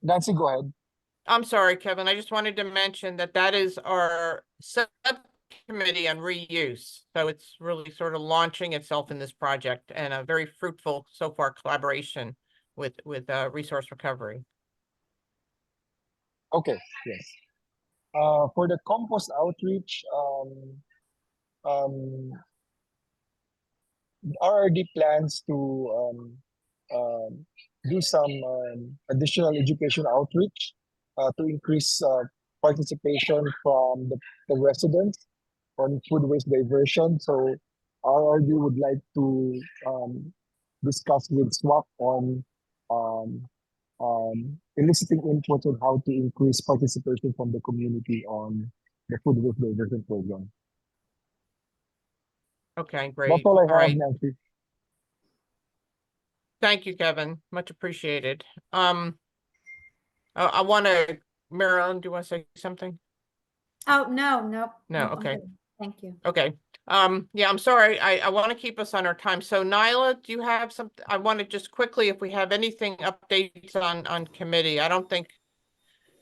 [SPEAKER 10] Nancy, go ahead.
[SPEAKER 1] I'm sorry, Kevin. I just wanted to mention that is our subcommittee on reuse. So it's really sort of launching itself in this project, and a very fruitful so far collaboration with resource recovery.
[SPEAKER 10] Okay, yes. For the compost outreach, RRD plans to do some additional education outreach to increase participation from the residents on food waste diversion. So RRD would like to discuss with SWAC on eliciting input on how to increase participation from the community on the food waste diversion program.
[SPEAKER 1] Okay,
[SPEAKER 10] That's
[SPEAKER 1] great.
[SPEAKER 10] all I
[SPEAKER 1] All
[SPEAKER 10] have,
[SPEAKER 1] right.
[SPEAKER 10] Nancy.
[SPEAKER 1] Thank you, Kevin. Much appreciated. I want to, Marilyn, do you want to say something?
[SPEAKER 4] Oh, no.
[SPEAKER 1] No,
[SPEAKER 4] Nope, I'm
[SPEAKER 1] okay.
[SPEAKER 4] good. Thank you.
[SPEAKER 1] Okay. Yeah, I'm sorry. I want to keep us on our time. So Nyla, do you have something? I want to just quickly, if we have anything updates on committee. I don't think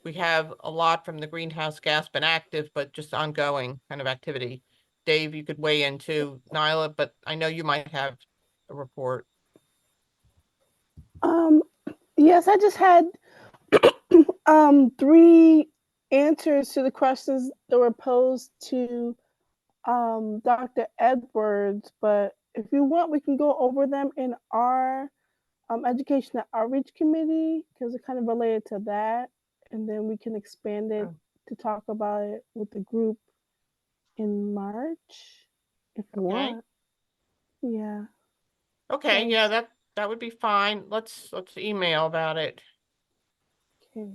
[SPEAKER 1] we have a lot from the greenhouse gas been active, but just ongoing kind of activity. Dave, you could weigh in too, Nyla, but I know you might have a report.
[SPEAKER 2] Yes, I just had 3 answers to the questions that were posed to Dr. Edwards, but if you want, we can go over them in our education and outreach committee, because it kind of related to that, and then we can expand it to talk about it with the group in March, if you want. Yeah.
[SPEAKER 1] Okay,
[SPEAKER 2] Thanks.
[SPEAKER 1] yeah, that would be fine. Let's email about it.
[SPEAKER 2] Okay.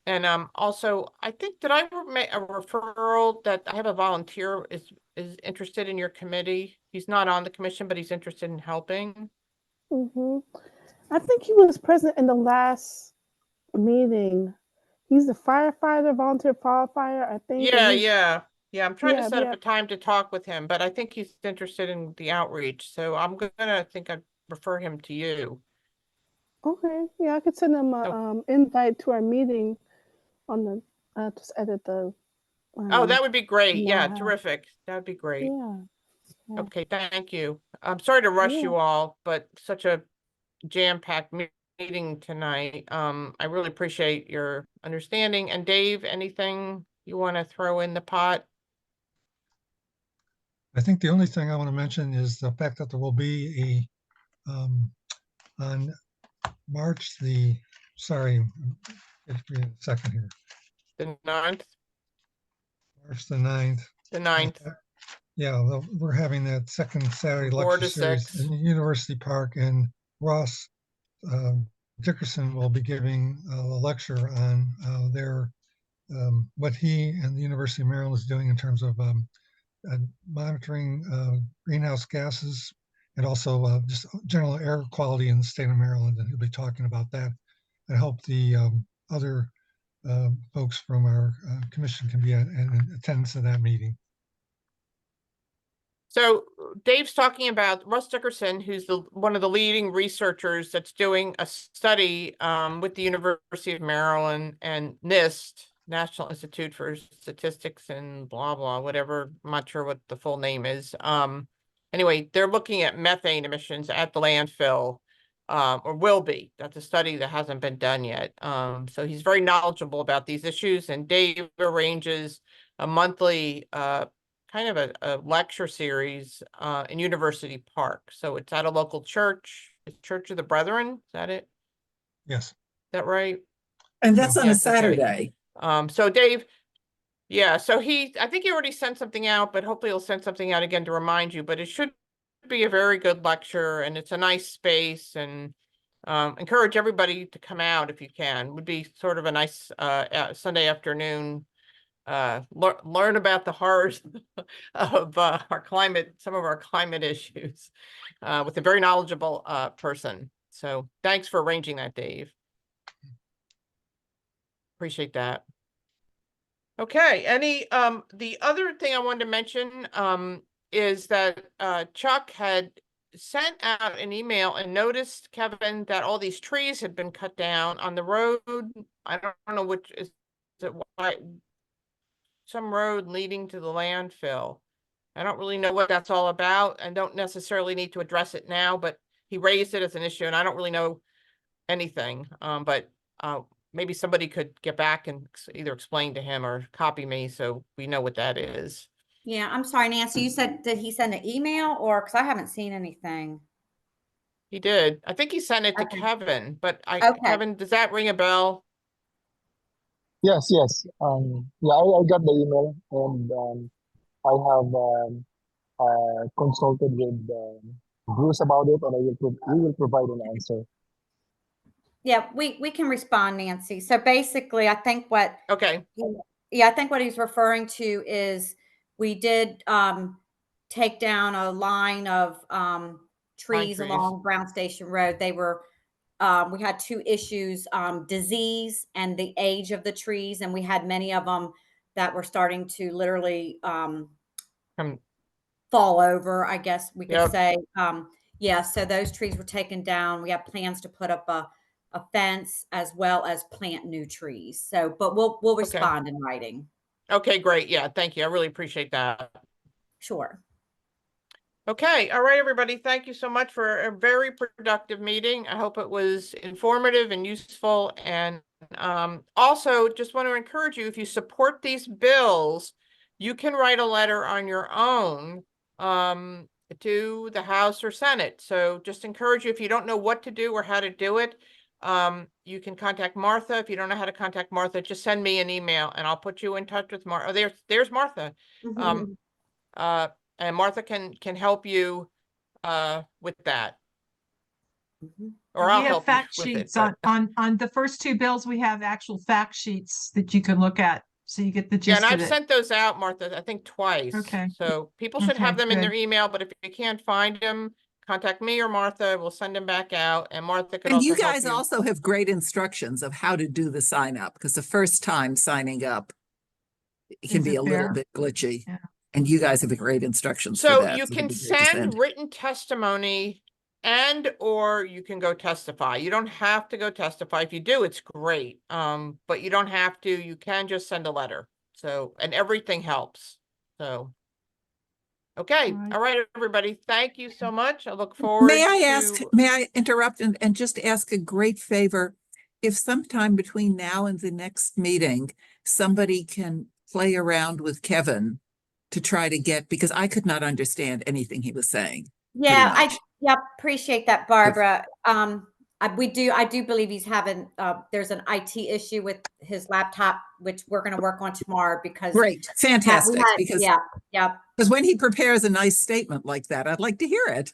[SPEAKER 1] And also, I think, did I make a referral that I have a volunteer is interested in your committee? He's not on the commission, but he's interested in helping.
[SPEAKER 2] Hmm. I think he was present in the last meeting. He's a firefighter, volunteer firefighter, I think.
[SPEAKER 1] Yeah,
[SPEAKER 2] And
[SPEAKER 1] yeah. I'm trying to set up
[SPEAKER 2] yeah.
[SPEAKER 1] a time to talk with him, but I think he's interested in the outreach. So I'm gonna think I'd refer him to you.
[SPEAKER 2] Okay, yeah, I could send him a
[SPEAKER 1] Oh.
[SPEAKER 2] invite to our meeting on the. Just edit the.
[SPEAKER 1] Oh, that would be great. Yeah,
[SPEAKER 2] now.
[SPEAKER 1] terrific. That would be great.
[SPEAKER 2] Yeah. Yeah.
[SPEAKER 1] Okay, thank you. I'm sorry to rush
[SPEAKER 2] Yeah.
[SPEAKER 1] you all, but such a jam-packed meeting tonight. I really appreciate your understanding. And Dave, anything you want to throw in the pot?
[SPEAKER 7] I think the only thing I want to mention is the fact that there will be on March sorry, give me a second here,
[SPEAKER 1] The 9th?
[SPEAKER 7] March the 9th.
[SPEAKER 1] The 9th.
[SPEAKER 7] Yeah, we're having that second Saturday
[SPEAKER 1] 4
[SPEAKER 7] lecture
[SPEAKER 1] to
[SPEAKER 7] series
[SPEAKER 1] 6.
[SPEAKER 7] in University Park, and Ross Dickerson will be giving a lecture on what he and the University of Maryland is doing in terms of monitoring greenhouse gases and also just general air quality in the state of Maryland. And he'll be talking about that. I hope the other folks from our commission can be in attendance at that meeting.
[SPEAKER 1] So Dave's talking about Russ Dickerson, who's one of the leading researchers that's doing a study with the University of Maryland and NIST, National Institute for Statistics and blah, blah, whatever. I'm not sure what the full name is. Anyway, they're looking at methane emissions at the landfill, or will be. That's a study that hasn't been done yet. So he's very knowledgeable about these issues, and Dave arranges a monthly kind of a lecture series in University Park. So it's at a local church, it's Church of the Brethren. Is that it?
[SPEAKER 7] Yes.
[SPEAKER 1] Is that right?
[SPEAKER 5] And that's on a
[SPEAKER 1] Yes, okay.
[SPEAKER 5] Saturday.
[SPEAKER 1] So Dave, yeah, so I think he already sent something out, but hopefully he'll send something out again to remind you, but it should be a very good lecture, and it's a nice space, and encourage everybody to come out if you can. It would be sort of a nice Sunday afternoon, learn about the horrors of our climate, some of our climate issues, with a very knowledgeable person. So thanks for arranging that, Dave. Appreciate that. Okay, the other thing I wanted to mention is that Chuck had sent out an email and noticed, Kevin, that all these trees had been cut down on the road. I don't know which is it, some road leading to the landfill. I don't really know what that's all about and don't necessarily need to address it now, but he raised it as an issue and I don't really know anything. But maybe somebody could get back and either explain to him or copy me so we know what that is.
[SPEAKER 4] Yeah, I'm sorry, Nancy. You said, did he send an email or, because I haven't seen anything?
[SPEAKER 1] He did. I think he sent it to
[SPEAKER 4] Okay.
[SPEAKER 1] Kevin, but
[SPEAKER 4] Okay.
[SPEAKER 1] Kevin, does that ring a bell?
[SPEAKER 10] Yes, yes. Yeah, I got the email, and I have consulted with Bruce about it, and we will provide an answer.
[SPEAKER 4] Yeah, we can respond, Nancy. So basically, I think
[SPEAKER 1] Okay.
[SPEAKER 4] I think what he's referring to is we did take down a line of trees
[SPEAKER 1] trees.
[SPEAKER 4] along Brown Station Road. They were we had two issues, disease and the age of the trees, and we had many of them that were starting to literally fall over, I guess we could say. Yeah, so those trees were taken down. We have plans to put up a fence as well as plant new trees. So, but we'll respond in writing.
[SPEAKER 1] Okay, great. Yeah, thank you. I really appreciate that.
[SPEAKER 4] Sure.
[SPEAKER 1] Okay. All right, everybody. Thank you so much for a very productive meeting. I hope it was informative and useful. And also just want to encourage you, if you support these bills, you can write a letter on your own to the House or Senate. So just encourage you, if you don't know what to do or how to do it, you can contact Martha. If you don't know how to contact Martha, just send me an email and I'll put you in touch with Martha. Oh, there's Martha. And Martha can help you with that. Or
[SPEAKER 9] We
[SPEAKER 1] I'll
[SPEAKER 9] have
[SPEAKER 1] help you
[SPEAKER 9] fact
[SPEAKER 1] with it.
[SPEAKER 9] sheets on,
[SPEAKER 1] but-
[SPEAKER 9] on the first two bills. We have actual fact sheets that you can look at. So you get the
[SPEAKER 1] Yeah,
[SPEAKER 9] gist
[SPEAKER 1] and
[SPEAKER 9] of
[SPEAKER 1] I've
[SPEAKER 9] it.
[SPEAKER 1] sent those out, Martha, I think twice.
[SPEAKER 9] Okay.
[SPEAKER 1] So people should have
[SPEAKER 9] Okay,
[SPEAKER 1] them in their
[SPEAKER 9] good.
[SPEAKER 1] email, but if you can't find them, contact me or Martha. We'll send them back out, and Martha could
[SPEAKER 5] And
[SPEAKER 1] also
[SPEAKER 5] you
[SPEAKER 1] help
[SPEAKER 5] guys
[SPEAKER 1] you.
[SPEAKER 5] also have great instructions of how to do the sign up, because the first time signing up, it can
[SPEAKER 9] Is
[SPEAKER 5] be
[SPEAKER 9] it
[SPEAKER 5] a little
[SPEAKER 9] there?
[SPEAKER 5] bit glitchy.
[SPEAKER 9] Yeah.
[SPEAKER 5] And you guys have great instructions for
[SPEAKER 1] So
[SPEAKER 5] that.
[SPEAKER 1] you
[SPEAKER 5] it'd
[SPEAKER 1] can
[SPEAKER 5] be great to
[SPEAKER 1] send written testimony and or you can go testify. You don't have to go testify. If you do, it's great. But you don't have to. You can just send a letter. So, and everything helps. So, okay.
[SPEAKER 9] All right.
[SPEAKER 1] All right, everybody. Thank you so much. I look forward
[SPEAKER 5] May I ask,
[SPEAKER 1] to.
[SPEAKER 5] may I interrupt and just ask a great favor? If sometime between now and the next meeting, somebody can play around with Kevin to try to get, because I could not understand anything he was saying.
[SPEAKER 4] Yeah,
[SPEAKER 5] pretty much.
[SPEAKER 4] yeah, appreciate that, Barbara. I do believe he's having, there's an IT issue with his laptop, which we're gonna work on tomorrow because.
[SPEAKER 5] Great, fantastic, because
[SPEAKER 4] Yeah,
[SPEAKER 5] when he prepares a nice statement like that, I'd like to hear it.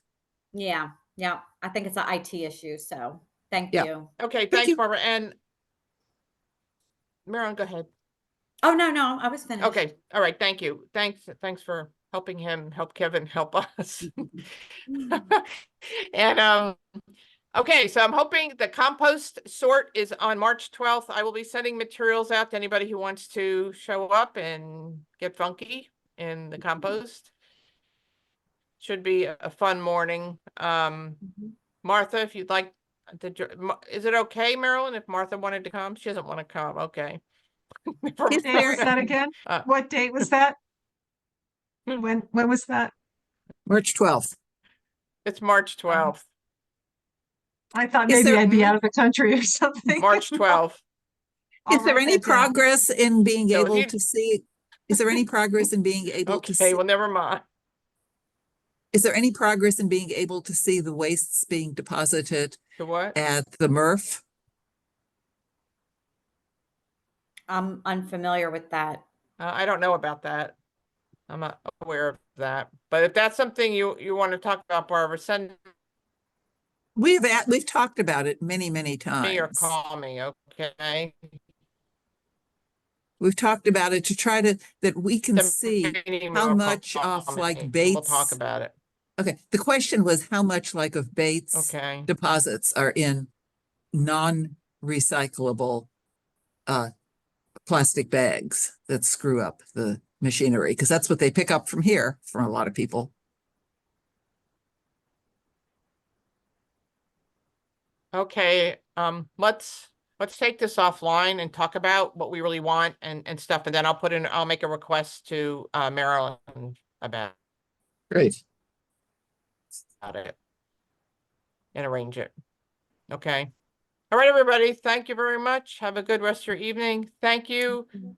[SPEAKER 4] yeah. I think it's an IT issue, so thank
[SPEAKER 5] Yeah.
[SPEAKER 4] you.
[SPEAKER 1] Okay.
[SPEAKER 5] Thank
[SPEAKER 1] Thanks,
[SPEAKER 5] you.
[SPEAKER 1] Barbara. And Marilyn, go ahead.
[SPEAKER 4] Oh, no, I was finished.
[SPEAKER 1] Okay. All right. Thank you. Thanks for helping him, help Kevin, help us. And okay, so I'm hoping the compost sort is on March 12th. I will be sending materials out to anybody who wants to show up and get funky in the compost. Should be a fun morning. Martha, if you'd like is it okay, Marilyn, if Martha wanted to come? She doesn't want to come. Okay. Never
[SPEAKER 5] Is
[SPEAKER 9] What date was
[SPEAKER 5] there-
[SPEAKER 9] that again?
[SPEAKER 1] Uh,
[SPEAKER 9] What date was that? When was that?
[SPEAKER 5] March 12th.
[SPEAKER 1] It's March 12th.
[SPEAKER 9] I thought
[SPEAKER 5] Is
[SPEAKER 9] maybe
[SPEAKER 5] there-
[SPEAKER 9] I'd be out of the country or something.
[SPEAKER 1] March 12th.
[SPEAKER 9] I'll
[SPEAKER 5] Is there
[SPEAKER 9] write
[SPEAKER 5] any
[SPEAKER 9] that down.
[SPEAKER 5] progress in being
[SPEAKER 1] So if
[SPEAKER 5] able
[SPEAKER 1] you-
[SPEAKER 5] to see? Is there any progress in being able to
[SPEAKER 1] Okay,
[SPEAKER 5] see?
[SPEAKER 1] well, never mind.
[SPEAKER 5] Is there any progress in being able to see the wastes being deposited
[SPEAKER 1] The what?
[SPEAKER 5] at the MRF?
[SPEAKER 4] I'm unfamiliar with that.
[SPEAKER 1] I don't know about that. I'm not aware of that. But if that's something you want to talk about, Barbara, send
[SPEAKER 5] We've talked about it many
[SPEAKER 1] me or
[SPEAKER 5] times.
[SPEAKER 1] call me, okay?
[SPEAKER 5] We've talked about it to try to, that we can
[SPEAKER 1] Send
[SPEAKER 5] see
[SPEAKER 1] me an email
[SPEAKER 5] how
[SPEAKER 1] or
[SPEAKER 5] much
[SPEAKER 1] call
[SPEAKER 5] off
[SPEAKER 1] me,
[SPEAKER 5] like
[SPEAKER 1] and
[SPEAKER 5] Bates.
[SPEAKER 1] We'll talk about it.
[SPEAKER 5] Okay, the question was how much like of Bates
[SPEAKER 1] Okay.
[SPEAKER 5] deposits are in non-recyclable plastic bags that screw up the machinery, because that's what they pick up from here from a lot of people.
[SPEAKER 1] Okay, let's take this offline and talk about what we really want and stuff, and then I'll make a request to Marilyn about
[SPEAKER 5] Great.
[SPEAKER 1] it and arrange it. Okay. All right, everybody. Thank you very much. Have a good rest of your evening. Thank you, Marilyn.